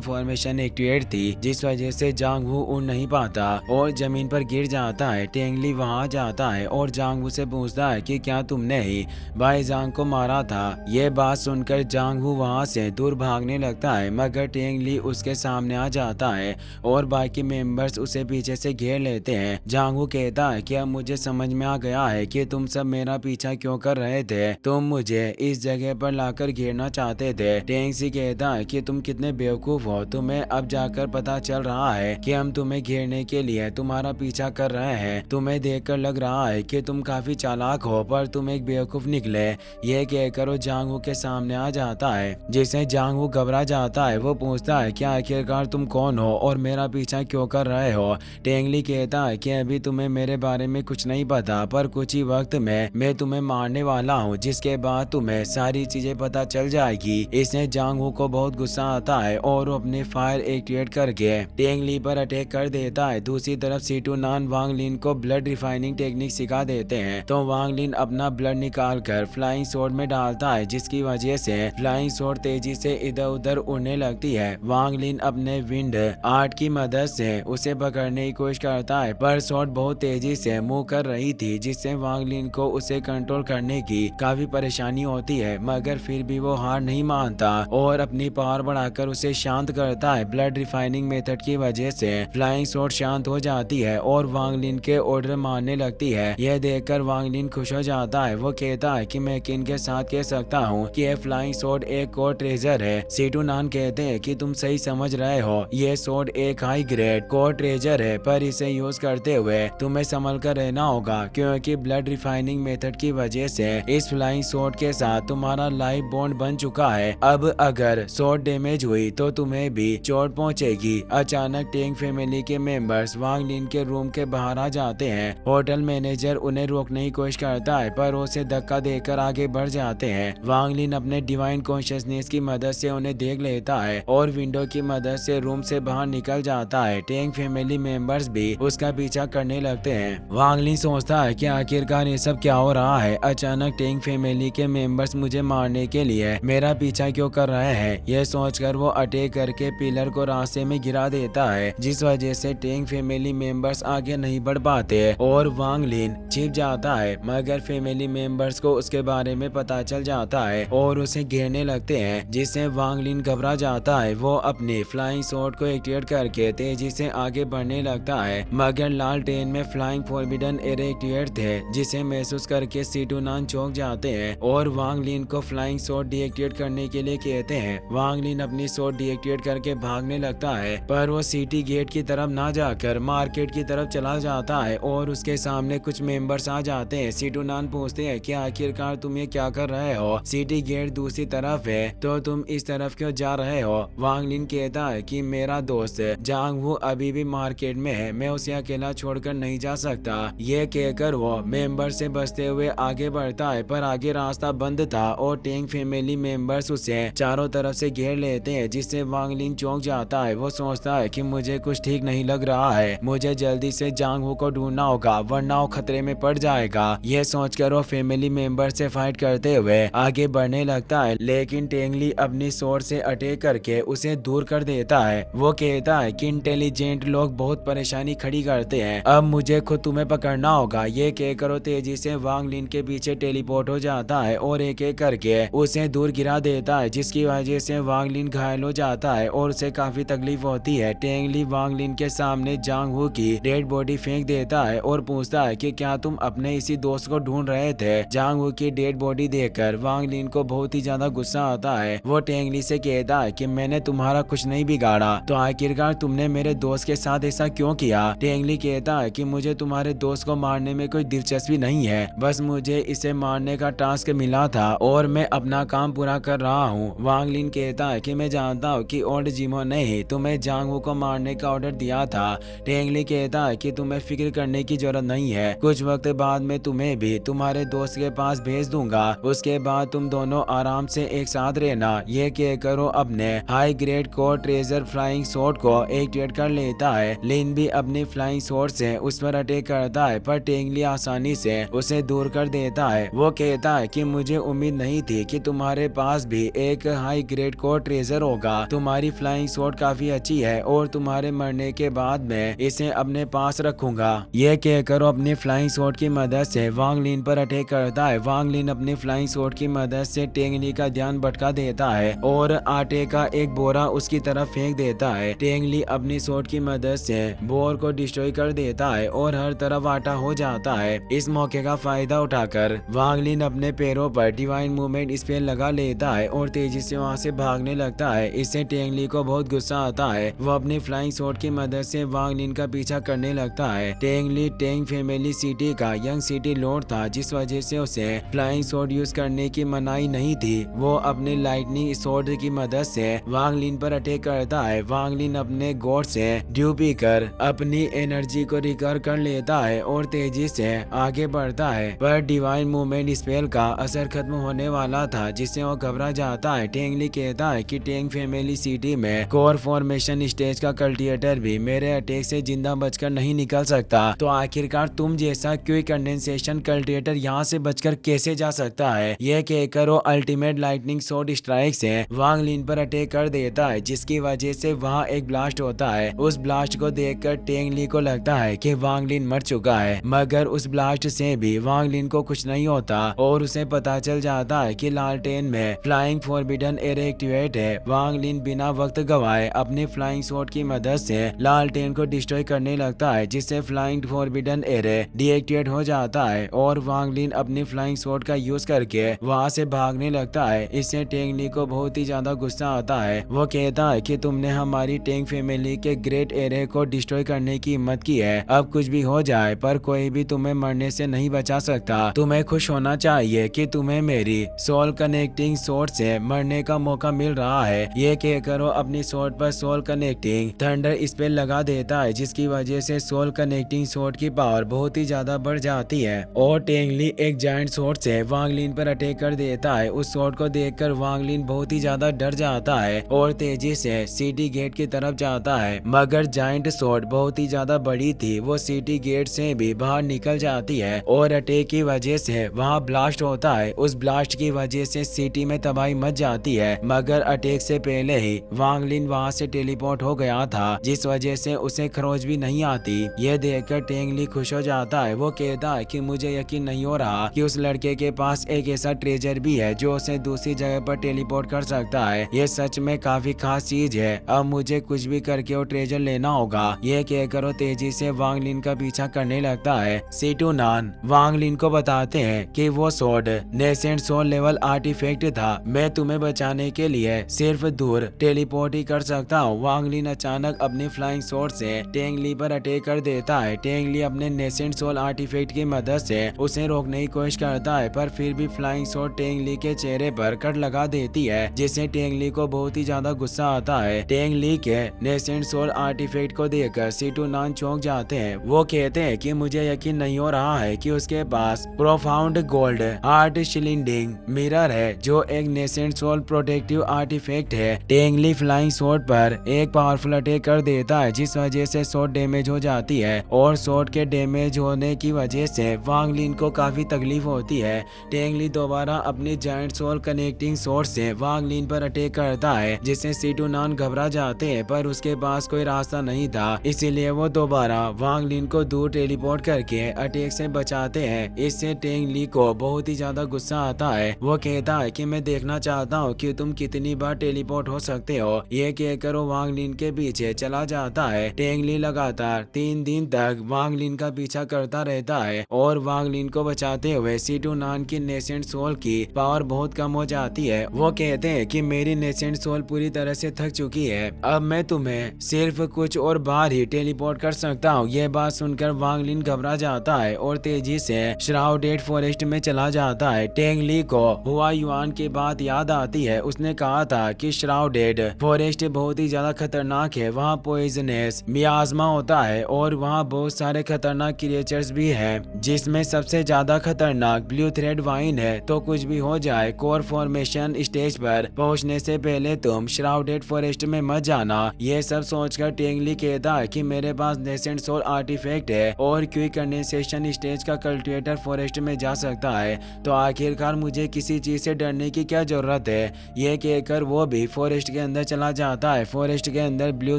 फॉर्मेशन एक्टिवेट थी, जिस वजह से जांग वो उड़ नहीं पाता और जमीन पर गिर जाता है। टेंग ली वहां जाता है और जांग से पूछता है कि क्या तुमने ही बाई जांग को मारा था। ये बात सुनकर जांग वहां से दूर भागने लगता है, मगर टेंग ली उसके सामने आ जाता है और बाकी मेंबर्स उसे पीछे से घेर लेते हैं। जांग कहता है कि अब मुझे समझ में आ गया है कि तुम सब मेरा पीछा क्यों कर रहे थे। तुम मुझे इस जगह पर लाकर घेरना चाहते थे। टेंग सी कहता है कि तुम कितने बेवकूफ हो। तुम्हें अब जाकर पता चल रहा है कि हम तुम्हें घेरने के लिए तुम्हारा पीछा कर रहे हैं। तुम्हें देखकर लग रहा है कि तुम काफी चालाक हो, पर तुम एक बेवकूफ निकले। यह कहकर वो जांगू के सामने आ जाता है, जिससे जांगू घबरा जाता है। वो पूछता है कि आखिरकार तुम कौन हो और मेरा पीछा क्यों कर रहे हो। टेंगली कहता है कि अभी तुम्हें मेरे बारे में कुछ नहीं पता, पर कुछ ही वक्त में मैं तुम्हें मारने वाला हूँ, जिसके बाद तुम्हें सारी चीजें पता चल जाएगी। इसने जांगू को बहुत गुस्सा आता है और वो अपने फायर एक्टिवेट करके टेंग ली पर अटैक कर देता है। दूसरी तरफ सिटुनान वांग लिन को ब्लड रिफाइनिंग टेक्निक सिखा देते हैं, तो वांग लिन अपना ब्लड निकाल कर फ्लाइंग स्वॉर्ड में डालता है, जिसकी वजह से फ्लाइंग स्वॉर्ड तेजी से इधर उधर उड़ने लगती है। वांग लिन अपने विंड आर्ट की मदद से उसे पकड़ने की कोशिश करता है, पर स्वॉर्ड बहुत तेजी से मूव कर रही थी, जिससे वांग लिन को उसे कंट्रोल करने की काफी परेशानी होती है, मगर फिर भी वो हार नहीं मानता और अपनी पावर बढ़ाकर उसे शांत करता है। ब्लड रिफाइनिंग मेथड की वजह से फ्लाइंग स्वॉर्ड शांत हो जाती है और वांग लिन के ऑर्डर मारने लगती है। यह देखकर वांग लिन खुश हो जाता है। वो कहता है कि मैं किन के साथ कह सकता हूँ कि यह फ्लाइंग स्वॉर्ड एक कोर ट्रेजर है। सिटुनान कहते हैं कि तुम सही समझ रहे हो, यह स्वॉर्ड एक हाई ग्रेड कोर ट्रेजर है, पर इसे यूज करते हुए तुम्हें संभल कर रहना होगा, क्योंकि ब्लड रिफाइनिंग मेथड की वजह से इस फ्लाइंग स्वॉर्ड के साथ तुम्हारा लाइफ बॉन्ड बन चुका है। अब अगर स्वॉर्ड डैमेज हुई तो तुम्हें भी चोट पहुंचेगी। अचानक टेंग फैमिली के मेंबर्स वांग लिन के रूम के बाहर आ जाते हैं। होटल मैनेजर उन्हें रोकने की कोशिश करता है, पर उसे धक्का देकर आगे बढ़ जाते हैं। वांग लिन अपने डिवाइन कॉन्शियसनेस की मदद से उन्हें देख लेता है और विंडो की मदद से रूम से बाहर निकल जाता है। टेंग फैमिली मेंबर्स भी उसका पीछा करने लगते हैं। वांग लिन सोचता है कि आखिरकार ये सब क्या हो रहा है। अचानक टेंग फैमिली के मेंबर्स मुझे मारने के लिए मेरा पीछा क्यों कर रहे हैं। यह सोचकर वो अटैक करके पिलर को रास्ते में गिरा देता है, जिस वजह से टेंग फैमिली मेंबर्स आगे नहीं बढ़ पाते और वांग लिन छिप जाता है। मगर फैमिली मेंबर्स को उसके बारे में पता चल जाता है और उसे घेरने लगते हैं, जिससे वांग लिन घबरा जाता है। वो अपनी फ्लाइंग शॉट को एक्टिवेट करके तेजी से आगे बढ़ने लगता है, मगर लालटेन में फ्लाइंग फॉरबिडन एरे एक्टिवेट थे, जिसे महसूस करके सीटूनान चौंक जाते हैं और वांग लिन को फ्लाइंग शॉट डीएक्टिवेट करने के लिए कहते हैं। वांग लिन अपनी शॉट डीएक्टिवेट करके भागने लगता है, पर वो सिटी गेट की तरफ ना जाकर मार्केट की तरफ चला जाता है और उसके सामने कुछ मेंबर्स आ जाते हैं। सीटूनान पूछते हैं कि आखिरकार तुम ये क्या कर रहे हो, सिटी गेट दूसरी तरफ है तो तुम इस तरफ क्यों जा रहे हो। वांग लिन कहता है कि मेरा दोस्त जांग वू अभी भी मार्केट में है, मैं उसे अकेला छोड़कर नहीं जा सकता। ये कहकर वो मेंबर से बचते हुए आगे बढ़ता है, पर आगे रास्ता बंद था और टेंग फैमिली मेंबर्स उसे चारों तरफ से घेर लेते हैं, जिससे वांग लिन चौंक जाता है। वो सोचता है कि मुझे कुछ ठीक नहीं लग रहा है, मुझे जल्दी से जांग वू को ढूंढना होगा वरना वो खतरे में पड़ जाएगा। यह सोचकर वो फैमिली मेंबर से फाइट करते हुए आगे बढ़ने लगता है, लेकिन टेंगली अपनी स्वॉर्ड से अटैक करके उसे दूर कर देता है। वो कहता है कि इंटेलिजेंट लोग बहुत परेशानी खड़ी करते हैं, अब मुझे खुद तुम्हें पकड़ना होगा। ये कहकर वो तेजी से वांग लिन के पीछे टेलीपोर्ट हो जाता है और एक एक करके उसे दूर गिरा देता है, जिसकी वजह से वांग लिन घायल हो जाता है और उसे काफी तकलीफ होती है। टेंगली वांग लिन के सामने जांग वू की डेड बॉडी फेंक देता है और पूछता है कि क्या तुम अपने इसी दोस्त को ढूंढ रहे थे। जांग वू की डेड बॉडी देखकर वांग लिन को बहुत ही ज्यादा गुस्सा आता है। वो टेंगली से कहता है कि मैंने तुम्हारा कुछ नहीं बिगाड़ा, तो आखिरकार तुमने मेरे दोस्त के साथ ऐसा क्यों किया। टेंगली कहता है कि मुझे तुम्हारे दोस्त को मारने में कोई दिलचस्पी नहीं है, बस मुझे इसे मारने का टास्क मिला था और मैं अपना काम पूरा कर रहा हूँ। वांग लिन कहता है कि मैं जानता हूँ कि ओल्ड जिमो ने ही तुम्हें जांग वू को मारने का ऑर्डर दिया था। टेंगली कहता है कि तुम्हें फिक्र करने की जरूरत नहीं है, कुछ वक्त बाद में तुम्हें भी तुम्हारे दोस्त के पास भेज दूंगा, उसके बाद तुम दोनों आराम से एक साथ रहना। ये कहकर वो अपने high grade core treasure flying shot को एक्टिवेट कर लेता है। लिन भी अपनी फ्लाइंग शॉट से उस पर अटैक करता है, पर टेंगली आसानी से उसे दूर कर देता है। वो कहता है कि मुझे उम्मीद नहीं थी कि तुम्हारे पास भी एक हाई ग्रेड कोर ट्रेजर होगा, तुम्हारी फ्लाइंग शॉट काफी अच्छी है और तुम्हारे मरने के बाद मैं इसे अपने पास रखूंगा। ये कहकर वो अपनी फ्लाइंग शॉट की मदद से वांग लिन पर अटैक करता है। वांग लिन अपनी फ्लाइंग शॉट की मदद से टेंगली का ध्यान भटका देता है और आटे का एक बोरा उसकी तरफ फेंक देता है। टेंगली अपनी शॉट की मदद से बोर को डिस्ट्रॉय कर देता है और हर तरफ आटा हो जाता है। इस मौके का फायदा उठाकर वांग लिन अपने पैरों पर डिवाइन मूवमेंट स्पेल लगा लेता है और तेजी से वहां से भागने लगता है। इससे टेंगली को बहुत गुस्सा आता है। वो अपनी फ्लाइंग शॉट की मदद से वांग लिन का पीछा करने लगता है। टेंगली टेंग फैमिली सिटी का यंग सिटी लॉर्ड था, जिस वजह से उसे फ्लाइंग शॉट यूज करने की मनाही नहीं थी। वो अपने लाइटनिंग शॉट की मदद से वांग लिन पर अटैक करता है। वांग लिन अपने गॉड से ड्यू पीकर अपनी एनर्जी को रिकवर कर लेता है और तेजी से आगे बढ़ता है, पर डिवाइन मूवमेंट स्पेल का असर खत्म होने वाला था, जिससे वो घबरा जाता है। टेंगली कहता है कि टेंग फैमिली सिटी में कोर फॉर्मेशन स्टेज का कल्टिवेटर भी मेरे अटैक से जिंदा बचकर नहीं निकल सकता, तो आखिरकार तुम जैसा क्विक कंडेंसेशन कल्टिवेटर यहाँ से बचकर कैसे जा सकता है। यह कहकर वो अल्टीमेट लाइटनिंग शॉट स्ट्राइक से वांग लिन पर अटैक कर देता है, जिसकी वजह से वहाँ एक ब्लास्ट होता है। उस ब्लास्ट को देखकर टेंगली को लगता है कि वांग लिन मर चुका है, मगर उस ब्लास्ट से भी वांग लिन को कुछ नहीं होता और उसे पता चल जाता है कि लालटेन में फ्लाइंग फॉरबिडन एरे एक्टिवेट है। वांग लिन बिना वक्त गवाए अपनी फ्लाइंग शॉट की मदद से लालटेन को डिस्ट्रॉय करने लगता है, जिससे फ्लाइंग फॉरबिडन एरे डीएक्टिवेट हो जाता है और वांग लिन अपनी फ्लाइंग शॉट का यूज करके वहां से भागने लगता है। इससे टेंगली को बहुत ही ज्यादा गुस्सा आता है। वो कहता है कि तुमने हमारी टेंग फैमिली के ग्रेट एरे को डिस्ट्रॉय करने की हिम्मत की है, अब कुछ भी हो जाए पर कोई भी तुम्हें मरने से नहीं बचा सकता। तुम्हें खुश होना चाहिए कि तुम्हें मेरी सोल कनेक्टिंग शॉट से मरने का मौका मिल रहा है। ये कहकर वो अपनी शॉट पर सोल कनेक्टिंग थंडर स्पेल लगा देता है, जिसकी वजह से सोल कनेक्टिंग शॉट की पावर बहुत ही ज्यादा बढ़ जाती है और टेंगली एक जायंट शॉट से वांग लिन पर अटैक कर देता है। उस शॉट को देखकर वांग लिन बहुत ही ज्यादा डर जाता है और तेजी से सिटी गेट की तरफ जाता है, मगर जायंट शॉट बहुत ही ज्यादा बड़ी थी, वो सिटी गेट से भी बाहर निकल जाती है और अटैक की वजह से वहाँ ब्लास्ट होता है। उस ब्लास्ट की वजह से सिटी में तबाही मच जाती है, मगर अटैक से पहले ही वांग लिन वहाँ से टेलीपोर्ट हो गया था, जिस वजह से उसे खरोच भी नहीं आती। यह देखकर टेंग ली खुश हो जाता है। वो कहता है कि मुझे यकीन नहीं हो रहा कि उस लड़के के पास एक ऐसा ट्रेजर भी है जो उसे दूसरी जगह पर टेलीपोर्ट कर सकता है। ये सच में काफी खास चीज है। अब मुझे कुछ भी करके वो ट्रेजर लेना होगा। ये कहकर वो तेजी से वांग लिन का पीछा करने लगता है। सीटू नान वांग लिन को बताते हैं कि वो सोड नेसेंट सोल लेवल आर्टिफैक्ट था। मैं तुम्हें बचाने के लिए सिर्फ दूर टेलीपोर्ट ही कर सकता हूँ। वांग लिन अचानक अपनी फ्लाइंग सोर्ड से टेंग ली पर अटैक कर देता है। टेंग ली अपने नेसेंट सोल आर्टिफैक्ट की मदद से उसे रोकने की कोशिश करता है, पर फिर भी फ्लाइंग सोर्ड टेंग ली के चेहरे पर कट लगा देती है, जिससे टेंग ली को बहुत ही ज्यादा गुस्सा आता है। टेंग ली के नेसेंट सोल आर्टिफैक्ट को देखकर सीटू नान चौंक जाते हैं। वो कहते हैं कि मुझे यकीन नहीं हो रहा है कि उसके पास प्रोफाउंड गोल्ड हार्ट शिलिंडिंग मिरर है, जो एक नेसेंट सोल प्रोटेक्टिव आर्टिफैक्ट है। टेंग ली फ्लाइंग सोर्ड पर एक पावरफुल अटैक कर देता है, जिस वजह से सोर्ड डैमेज हो जाती है और सोर्ड के डैमेज होने की वजह से वांग लिन को काफी तकलीफ होती है। टेंग ली दोबारा अपनी जायंट सोल कनेक्टिंग सोर्ड से वांग लिन पर अटैक करता है, जिससे सीटू नान घबरा जाते हैं, पर उसके पास कोई रास्ता नहीं था, इसीलिए वो दोबारा वांग लिन को दूर टेलीपोर्ट करके अटैक से बचाते हैं। इससे टेंग ली को बहुत ही ज्यादा गुस्सा आता है। वो कहता है कि मैं देखना चाहता हूँ कि तुम कितनी बार टेलीपोर्ट हो सकते हो। ये कहकर वो वांग लिन के पीछे चला जाता है। टेंग ली लगातार 3 दिन तक वांग लिन का पीछा करता रहता है और वांग लिन को बचाते हुए सीटू नान की नेसेंट सोल की पावर बहुत कम हो जाती है। वो कहते हैं कि मेरी नेसेंट सोल पूरी तरह से थक चुकी है, अब मैं तुम्हें सिर्फ कुछ और बार ही टेलीपोर्ट कर सकता हूँ। ये बात सुनकर वांग लिन घबरा जाता है और तेजी से श्राउडेड फॉरेस्ट में चला जाता है। टेंग ली को हुआ युआन की बात याद आती है। उसने कहा था कि श्राउडेड फॉरेस्ट बहुत ही ज्यादा खतरनाक है, वहाँ पॉइजनस मियाज्मा होता है और वहाँ बहुत सारे खतरनाक क्रिएचर्स भी हैं, जिसमें सबसे ज्यादा खतरनाक ब्लू थ्रेड वाइन है। तो कुछ भी हो जाए, कोर फॉर्मेशन स्टेज पर पहुंचने से पहले तुम श्राउडेड फॉरेस्ट में मत जाना। ये सब सोचकर टेंग ली कहता है कि मेरे पास नेसेंट सोल आर्टिफैक्ट है और क्विक कंडेंसेशन स्टेज का कल्टिवेटर फॉरेस्ट में जा सकता है, तो आखिरकार मुझे किसी चीज से डरने की क्या जरूरत है। ये कहकर वो भी फॉरेस्ट के अंदर चला जाता है। फॉरेस्ट के अंदर ब्लू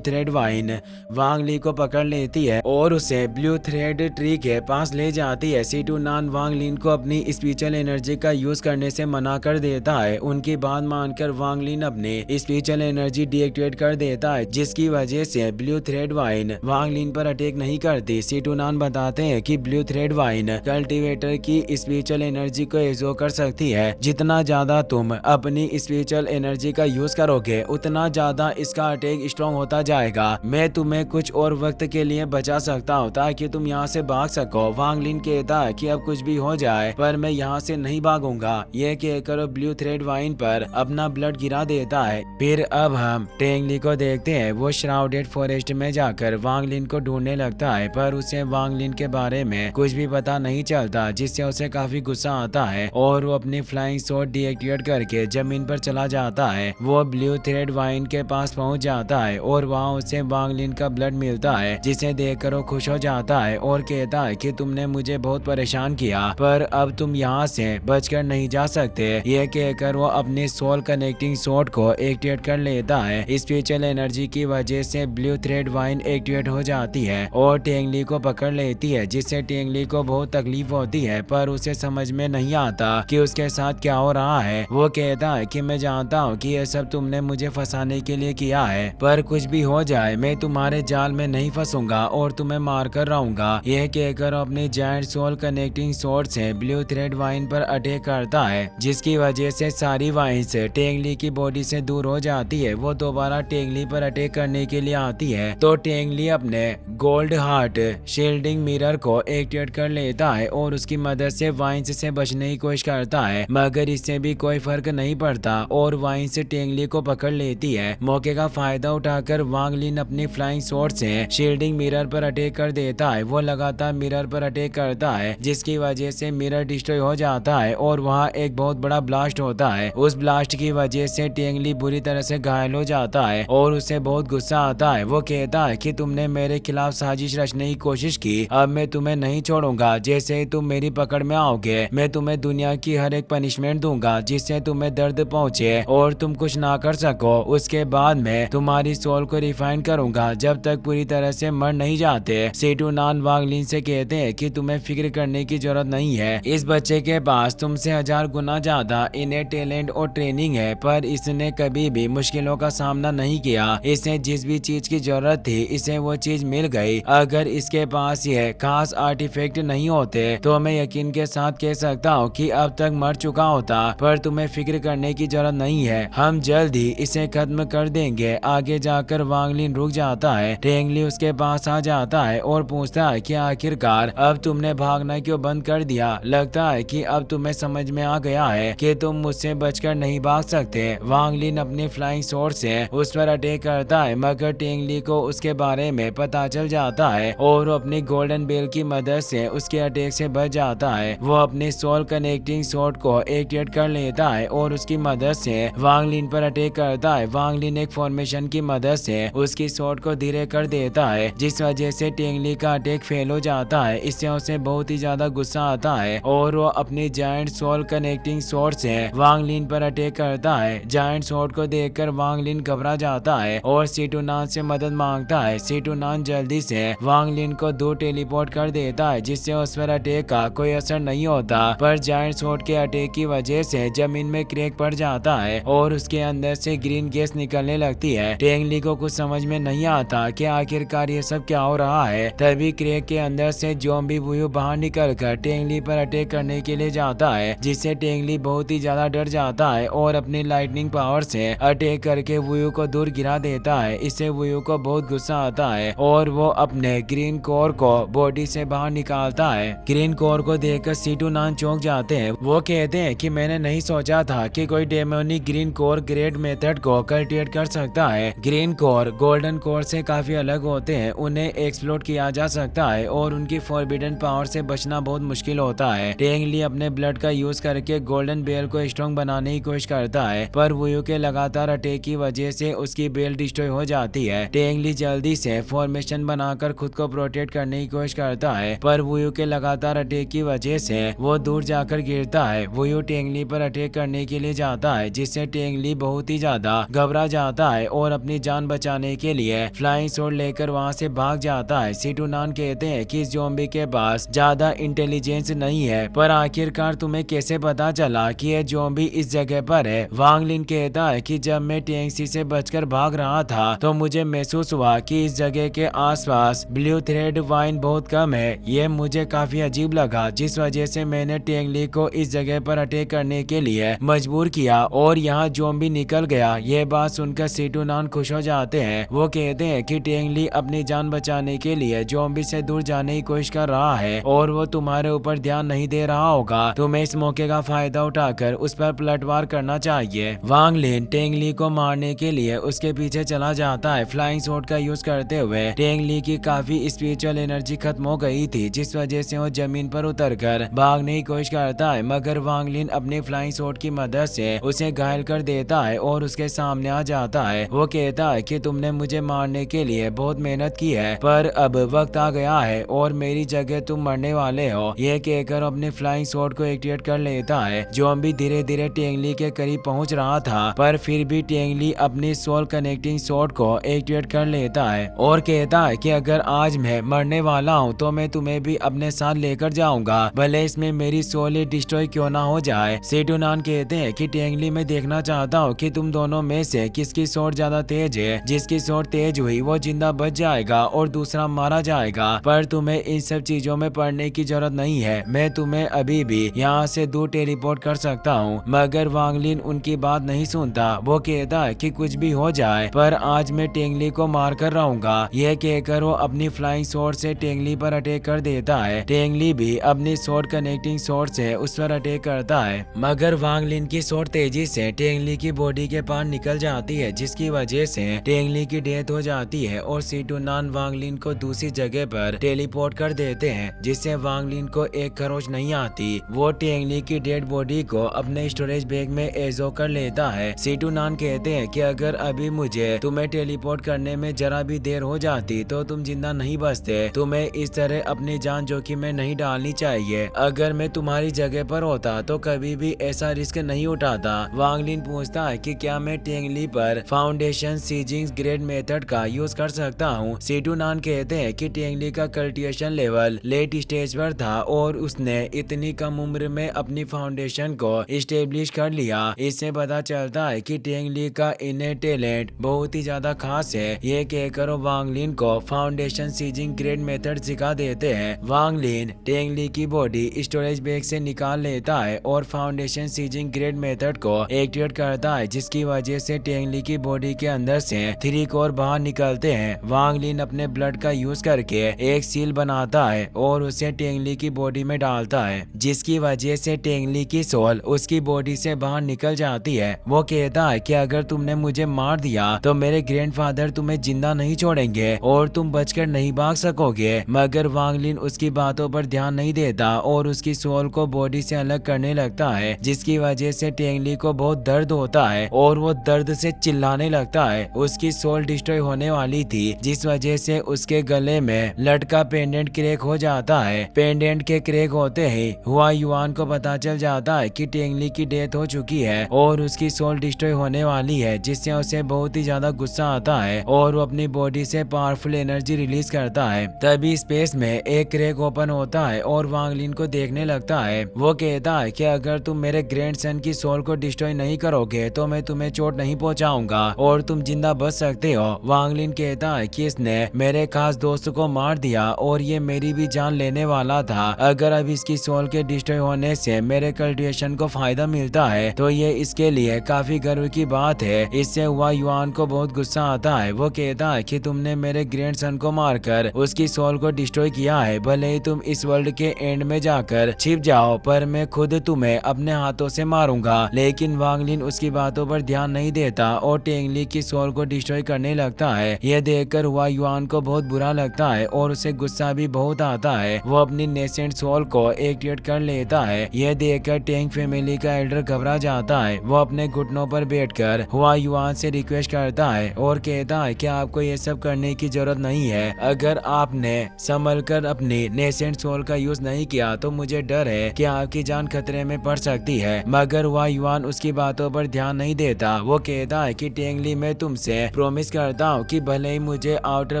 थ्रेड वाइन वांग ली को पकड़ लेती है और उसे ब्लू थ्रेड ट्री के पास ले जाती है। सीटू नान वांग लिन को अपनी स्पिरिचुअल एनर्जी का यूज करने से मना कर देता है। उनकी बात मानकर वांग लिन अपने स्पिरिचुअल एनर्जी डीएक्टिवेट कर देता है, जिसकी वजह से ब्लू थ्रेड वाइन वांग लिन पर अटैक नहीं करती। सीटू नान बताते हैं कि ब्लू थ्रेड वाइन कल्टीवेटर की स्पिरिचुअल एनर्जी को एब्जॉर्ब कर सकती है। जितना ज्यादा तुम अपनी स्पिरिचुअल एनर्जी का यूज करोगे, उतना ज्यादा इसका अटैक स्ट्रॉन्ग होता जाएगा। मैं तुम्हें कुछ और वक्त के लिए बचा सकता हूँ ताकि तुम यहाँ से भाग सको। वांग लिन कहता है कि अब कुछ भी हो जाए, पर मैं यहाँ से नहीं भागूंगा। ये कहकर ब्लू थ्रेड वाइन पर अपना ब्लड गिरा देता है। फिर अब हम टेंग ली को देखते हैं। वो श्राउडेड फॉरेस्ट में जाकर वांग लिन को ढूंढने लगता है, पर उसे वांग लिन के बारे में कुछ भी पता नहीं चलता, जिससे उसे काफी गुस्सा आता है और वो अपनी फ्लाइंग सोर्ड डीएक्टिवेट करके जमीन पर चला जाता है। वो ब्लू थ्रेड वाइन के पास पहुंच जाता है और वहाँ उसे वांग लिन का ब्लड मिलता है, जिसे देखकर वो खुश हो जाता है और कहता है कि तुमने मुझे बहुत परेशान किया, पर अब तुम यहाँ से बचकर नहीं जा सकते। ये कहकर वो अपनी सोल कनेक्टिंग सोर्ड को एक्टिवेट कर लेता है। स्पिरिचुअल एनर्जी की वजह से ब्लू थ्रेड वाइन एक्टिवेट हो जाती है और टेंग ली को पकड़ लेती है, जिससे टेंग ली को बहुत तकलीफ होती है, पर उसे समझ में नहीं आता कि उसके साथ क्या हो रहा है। वो कहता है कि मैं जानता हूँ कि ये सब तुमने मुझे फंसाने के लिए किया है, पर कुछ भी हो जाए मैं तुम्हारे जाल में नहीं फंसूंगा और तुम्हें मार कर रहूंगा। यह कहकर अपनी जायंट सोल कनेक्टिंग सोर्ड से ब्लू थ्रेड वाइन पर अटैक करता है, जिसकी वजह से सारी वाइन्स टेंग ली की बॉडी से दूर हो जाती है। वो दोबारा टेंग ली पर अटैक करने के लिए आती है, तो टेंग ली अपने गोल्ड हार्ट शील्डिंग मिरर को एक्टिवेट कर लेता है और उसकी मदद से वाइन्स से बचने की कोशिश करता है, मगर इससे भी कोई फर्क नहीं पड़ता और वाइन्स टेंग ली को पकड़ लेती है। मौके का फायदा उठाकर वांग लिन अपनी फ्लाइंग सोर्ड से शील्डिंग मिरर पर अटैक कर देता है। वो लगातार मिरर पर अटैक करता है, जिसकी वजह से मिरर डिस्ट्रॉय हो जाता है और वहाँ एक बहुत बड़ा ब्लास्ट होता है। उस ब्लास्ट की वजह से टेंग ली बुरी तरह से घायल हो जाता है और उसे बहुत गुस्सा आता है। वो कहता है कि तुमने मेरे खिलाफ साजिश रचने बचने की कोशिश की। अब मैं तुम्हें नहीं छोड़ूंगा। जैसे ही तुम मेरी पकड़ में आओगे मैं तुम्हें दुनिया की हर एक पनिशमेंट दूंगा जिससे तुम्हें दर्द पहुंचे और तुम कुछ ना कर सको। उसके बाद मैं तुम्हारी सोल को रिफाइन करूंगा जब तक पूरी तरह से मर नहीं जाते। सेटुनान वांग लिन से कहते हैं कि तुम्हें फिक्र करने की जरूरत नहीं है। इस बच्चे के पास तुमसे 1000 गुना ज्यादा इन्हें टैलेंट और ट्रेनिंग है, पर इसने कभी भी मुश्किलों का सामना नहीं किया। इसे जिस भी चीज की जरूरत थी इसे वो चीज मिल गई। अगर इसके पास यह खास आर्टिफैक्ट नहीं होते तो मैं यकीन के साथ कह सकता हूँ कि अब तक मर चुका होता। पर तुम्हें फिक्र करने की जरूरत नहीं है, हम जल्द ही इसे खत्म कर देंगे। आगे जाकर वांग लिन रुक जाता है। टेंगली उसके पास आ जाता है और पूछता है कि आखिरकार अब तुमने भागना क्यों बंद कर दिया। लगता है कि अब तुम्हें समझ में आ गया है कि तुम मुझसे बचकर नहीं भाग सकते। वांग लिन अपनी फ्लाइंग स्वॉर्ड से उस पर अटैक करता है, मगर टेंगली को उसके बारे में पता चल जाता है और वो अपनी गोल्डन बेल की मदद से उसके अटैक से बच जाता है। वो अपने सोल कनेक्टिंग स्वॉर्ड को एक्टिवेट कर लेता है और उसकी मदद से वांग लिन पर अटैक करता है। वांग लिन एक फॉर्मेशन की मदद से उसकी स्वॉर्ड को धीरे कर देता है, जिस वजह से टेंगली का अटैक फेल हो जाता है। इससे उसे बहुत ही ज्यादा गुस्सा आता है और वो अपनी जायंट सोल कनेक्टिंग स्वॉर्ड से वांग लिन पर अटैक करता है। जायंट स्वॉर्ड को देखकर वांग लिन घबरा जाता है और सेटुनान से मदद मांगता है। सेटुनान जल्दी से वांग लिन को दूर टेलीपोर्ट कर देता है, जिससे उस पर अटैक का कोई असर नहीं होता। पर जायंट स्वॉर्ड के अटैक की वजह से जमीन में क्रैक पड़ जाता है और उसके अंदर से ग्रीन गैस निकलने लगती है। टेंगली को कुछ समझ में नहीं आता कि आखिरकार ये सब क्या हो रहा है। तभी क्रैक के अंदर से ज़ॉम्बी वुयू बाहर निकलकर टेंगली पर अटैक करने के लिए जाता है, जिससे टेंगली बहुत ही ज्यादा डर जाता है और अपनी लाइटनिंग पावर से अटैक करके वुयू को दूर गिरा देता है। इससे वुयू को बहुत गुस्सा आता है और वो अपने ग्रीन कोर को बॉडी से बाहर निकालता है। ग्रीन कोर को देखकर सेटुनान चौंक जाते हैं। वो कहते हैं कि मैंने नहीं सोचा था कि कोई demonic green core grade method को कल्टिवेट कर सकता है। ग्रीन कोर गोल्डन कोर से काफी अलग होते हैं, उन्हें एक्सप्लोड किया जा सकता है और उनकी फॉरबिडन पावर से बचना बहुत मुश्किल होता है। टेंगली अपने ब्लड का यूज करके गोल्डन बेल को स्ट्रॉन्ग बनाने की कोशिश करता है, पर वुयू के लगातार अटैक की वजह से उसकी बेल डिस्ट्रॉय हो जाती है। टेंगली जल्दी से फॉर्मेशन बनाकर खुद को प्रोटेक्ट करने की कोशिश करता है, पर वुयू के लगातार अटैक की वजह से वो दूर जाकर गिरता है। वुयू टेंगली पर अटैक करने के लिए जाता है, जिससे टेंगली बहुत ही ज्यादा घबरा जाता है और अपनी जान बचाने के लिए फ्लाइंग स्वॉर्ड लेकर वहां से भाग जाता है। सेटुनान कहते हैं कि इस ज़ॉम्बी के पास ज्यादा इंटेलिजेंस नहीं है, पर आखिरकार तुम्हें कैसे पता चला कि यह ज़ॉम्बी इस जगह पर है। वांग लिन कहता है कि जब मैं टेंगसी से बचकर भाग रहा था तो मुझे महसूस हुआ कि इस जगह के आसपास ब्लू थ्रेड वाइन बहुत कम है। ये मुझे काफी अजीब लगा, जिस वजह से मैंने टेंगली को इस जगह पर अटैक करने के लिए मजबूर किया और यहाँ ज़ॉम्बी निकल गया। ये बात सुनकर सेटुनान खुश हो जाते हैं। वो कहते हैं कि टेंगली अपनी जान बचाने के लिए ज़ॉम्बी से दूर जाने की कोशिश कर रहा है और वो तुम्हारे ऊपर ध्यान नहीं दे रहा होगा। तुम्हें इस मौके का फायदा उठाकर उस पर पलटवार करना चाहिए। वांग लिन टेंगली को मारने के लिए उसके पीछे चला जाता है। फ्लाइंग स्वॉर्ड का यूज करते हुए टेंगली की काफी स्पिरिचुअल एनर्जी खत्म हो गई थी, जिस वजह से वो जमीन पर उतरकर भागने की कोशिश करता है, मगर वांग लिन अपनी फ्लाइंग स्वॉर्ड की मदद से उसे घायल कर देता है और उसके सामने आ जाता है। वो कहता है कि तुमने मुझे मारने के लिए बहुत मेहनत की है, पर अब वक्त आ गया है और मेरी जगह तुम मरने वाले हो। ये कहकर अपनी फ्लाइंग स्वॉर्ड को एक्टिवेट कर लेता है। ज़ॉम्बी धीरे धीरे टेंगली के करीब पहुंच रहा था, पर फिर भी टेंगली अपनी सोल कनेक्टिंग स्वॉर्ड को एक्टिवेट कर लेता है और कहता है कि अगर आज मैं मरने वाला हूं तो मैं तुम्हें भी अपने साथ लेकर जाऊंगा, भले इसमें मेरी सोल ही डिस्ट्रॉय क्यों ना हो जाए। सेटुनान कहते हैं कि टेंगली मैं देखना चाहता हूं कि तुम दोनों में से किसकी स्वॉर्ड ज्यादा तेज है। जिसकी स्वॉर्ड तेज हुई वो जिंदा बच जाएगा और दूसरा मारा जाएगा, पर तुम्हें इन सब चीजों में पड़ने की जरूरत नहीं है। मैं तुम्हें अभी भी यहाँ से दूर टेलीपोर्ट कर सकता हूँ। मगर वांग लिन उनकी बात नहीं सुनता। वो कहता है कि कुछ भी हो जाए पर आज मैं टेंगली को मार कर रहूंगा। यह कहकर वो अपनी फ्लाइंग स्वॉर्ड से टेंगली पर अटैक कर देता है। टेंगली भी अपनी स्वॉर्ड कनेक्टिंग स्वॉर्ड से उस पर अटैक करता है, मगर वांग लिन की स्वॉर्ड तेजी से टेंगली की बॉडी के पार निकल जाती है, जिसकी वजह से टेंगली की डेथ हो जाती है और सेटुनान वांग लिन को दूसरी जगह पर टेलीपोर्ट कर देते हैं, जिससे वांग लिन को एक खरोच नहीं आती। वो टेंगली की डेड बॉडी को अपने स्टोरेज बैग में एजो कर लेता है। सेटुनान कहते हैं कि अगर अभी मुझे तुम्हें टेलीपोर्ट करने में जरा भी देर हो जाती तो तुम जिंदा नहीं बचते। तुम्हें इस तरह अपनी जान जोखिम में नहीं डालनी चाहिए। अगर मैं तुम्हारी जगह पर होता तो कभी भी ऐसा रिस्क नहीं उठाता। वांग लिन पूछता है कि क्या मैं टेंगली पर फाउंडेशन सीजिंग ग्रेड मेथड का यूज कर सकता हूँ। सीटू नान कहते हैं कि टेंगली का कल्टिवेशन लेवल लेट स्टेज पर था और उसने इतनी कम उम्र में अपनी फाउंडेशन को इस्टेब्लिश कर लिया। इससे पता चलता है कि टेंगली का इन्हें टैलेंट बहुत ही ज्यादा खास है। ये कहकर वांग लिन को फाउंडेशन सीजिंग ग्रेड मेथड सिखा देते हैं। वांग लिन टेंगली की बॉडी स्टोरेज बैग से निकाल लेता है और फाउंडेशन सीजिंग ग्रेड मेथड को एक्टिवेट करता है, जिसकी वजह से टेंगली की बॉडी के अंदर से 3 कोर बाहर निकलते हैं। वांग लिन अपने ब्लड का यूज करके एक सील बनाता है और उसे टेंगली की बॉडी में डालता है, जिसकी वजह से टेंगली की सोल उसकी बॉडी से बाहर निकल जाती है। वो कहता है कि अगर तुमने मुझे मार दिया तो मेरे ग्रैंडफादर तुम्हें जिंदा नहीं छोड़ेंगे और तुम बचकर नहीं भाग सकोगे। मगर वांग लिन उसकी बातों पर ध्यान नहीं देता और उसकी सोल को बॉडी से अलग करने लगता है, जिसकी वजह से टेंगली को बहुत दर्द होता है और वो दर्द से चिल्लाने लगता है। उसकी सोल डिस्ट्रॉय होने वाली थी, जिस वजह से उसके गले में लटका पेंडेंट क्रैक हो जाता है। पेंडेंट के क्रैक होते ही हुआ युआन को पता चल जाता है कि टेंगली की डेथ हो चुकी है और उसकी सोल डिस्ट्रॉय होने वाली है, जिससे उसे बहुत ही ज्यादा गुस्सा आता है और वो अपनी बॉडी से पावरफुल एनर्जी रिलीज करता है। तभी स्पेस में एक क्रैक ओपन होता है और वांग लिन को देखने लगता है। वो कहता है कि अगर तुम मेरे ग्रैंडसन की सोल को डिस्ट्रॉय नहीं करोगे तो मैं तुम्हें चोट नहीं पहुंचाऊंगा और तुम जिंदा बच सकते हो। वांग लिन कहता है कि इसने मेरे खास दोस्त को मार दिया और ये मेरी भी जान लेने वाला था। अगर अब इसकी सोल के डिस्ट्रॉय होने से मेरे कल्टिवेशन को फायदा मिलता है तो ये इसके लिए काफी गर्व की बात है। इससे हुआ युआन को बहुत गुस्सा आता है। वो कहता है कि तुमने मेरे ग्रैंडसन को मारकर उसकी सोल को डिस्ट्रॉय किया है। भले ही तुम इस वर्ल्ड के एंड में जाकर छिप जाओ, पर मैं खुद तुम्हें अपने हाथों से मारूंगा। लेकिन वांग लिन उसकी बातों पर ध्यान नहीं देता और टेंगली की सोल को डिस्ट्रॉय करने लगता है। यह देखकर हुआ युआन को बहुत बुरा लगता है और उसे गुस्सा भी बहुत आता है। वो अपनी नेसेंट सोल को एक्टिवेट कर लेता है। यह देखकर टेंग फैमिली का एल्डर घबरा जाता है। वो अपने घुटनों पर बैठकर हुआ युआन से रिक्वेस्ट करता है और कहता है कि आपको ये सब करने की जरूरत नहीं है। अगर आपने संभल कर अपनी नेसेंट सोल का यूज नहीं किया तो मुझे डर है कि आपकी जान खतरे में पड़ सकती है। मगर हुआ युआन उसकी बातों पर ध्यान नहीं देता। वो कहता है कि टेंगली मैं तुमसे प्रॉमिस करता हूँ कि भले ही मुझे आउटर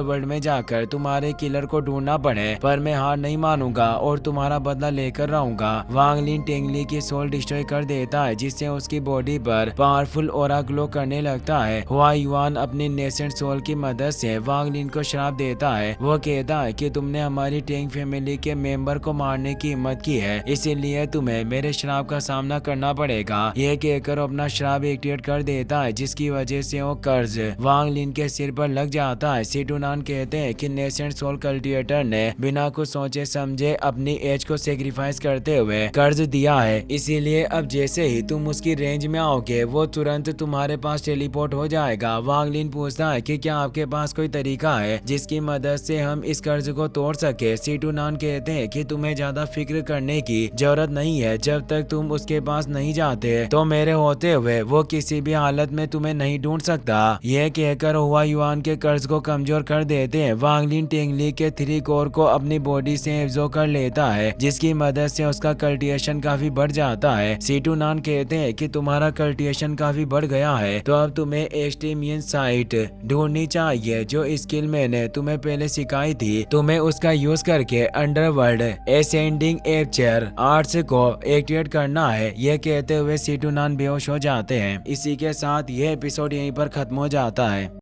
वर्ल्ड में जाकर तुम्हारे किलर को ढूंढना पड़े, पर मैं हार नहीं मानूंगा और तुम्हारा बदला लेकर रहूंगा। वांग लिन टेंगली की सोल डिस्ट्रॉय कर देता है, जिससे उसकी बॉडी पर पावरफुल ऑरा ग्लो करने लगता है। हुआ युआन अपनी नेसेंट सोल की मदद से वांग लिन को श्राप देता है। वो कहता है कि तुमने हमारी टेंग फैमिली के मेंबर को मारने की हिम्मत की है, इसीलिए तुम्हें मेरे श्राप का सामना करना पड़ेगा। ये कहकर अपना श्राप एक्टिवेट कर देता है, जिसकी वजह से वो कर्ज वांग लिन के सिर पर लग जाता है। सीटू नान कहते हैं कि नेसेंट सोल कल्टिवेटर ने बिना कुछ सोचे समझे अपनी एज को सेक्रीफाइस करते हुए कर्ज दिया है, इसीलिए अब जैसे ही तुम उसकी रेंज में आओगे वो तुरंत तुम्हारे पास टेलीपोर्ट हो जाएगा। वांग लिन पूछता है कि क्या आपके पास कोई तरीका है जिसकी मदद से हम इस कर्ज को तोड़ सके। सीटू नान कहते हैं कि तुम्हें ज्यादा फिक्र करने की जरूरत नहीं है। जब तक तुम उसके पास नहीं जाते तो मेरे होते हुए वो किसी भी हालत में तुम्हें नहीं ढूंढ सकता। यह कहकर हुआ युआन के कर्ज को कमजोर कर देते हैं। वांग लिन टेंगली के 3 कोर को अपनी बॉडी से एब्जॉर्ब कर लेता है, जिसकी मदद से उसका कल्टिवेशन काफी बढ़ जाता है। सीटू नान कहते हैं कि तुम्हारा कल्टिवेशन काफी बढ़ गया है, तो अब तुम्हें एक्सट्रीमियन साइट ढूंढनी चाहिए। जो स्किल मैंने तुम्हें पहले सिखाई थी, तुम्हें उसका यूज करके अंडरवर्ल्ड एसेंडिंग एपचर आर्ट्स को एक्टिवेट करना है। यह कहते हुए सीटू नान बेहोश हो जाते हैं। इसी के साथ यह एपिसोड यहीं पर खत्म हो जाता है।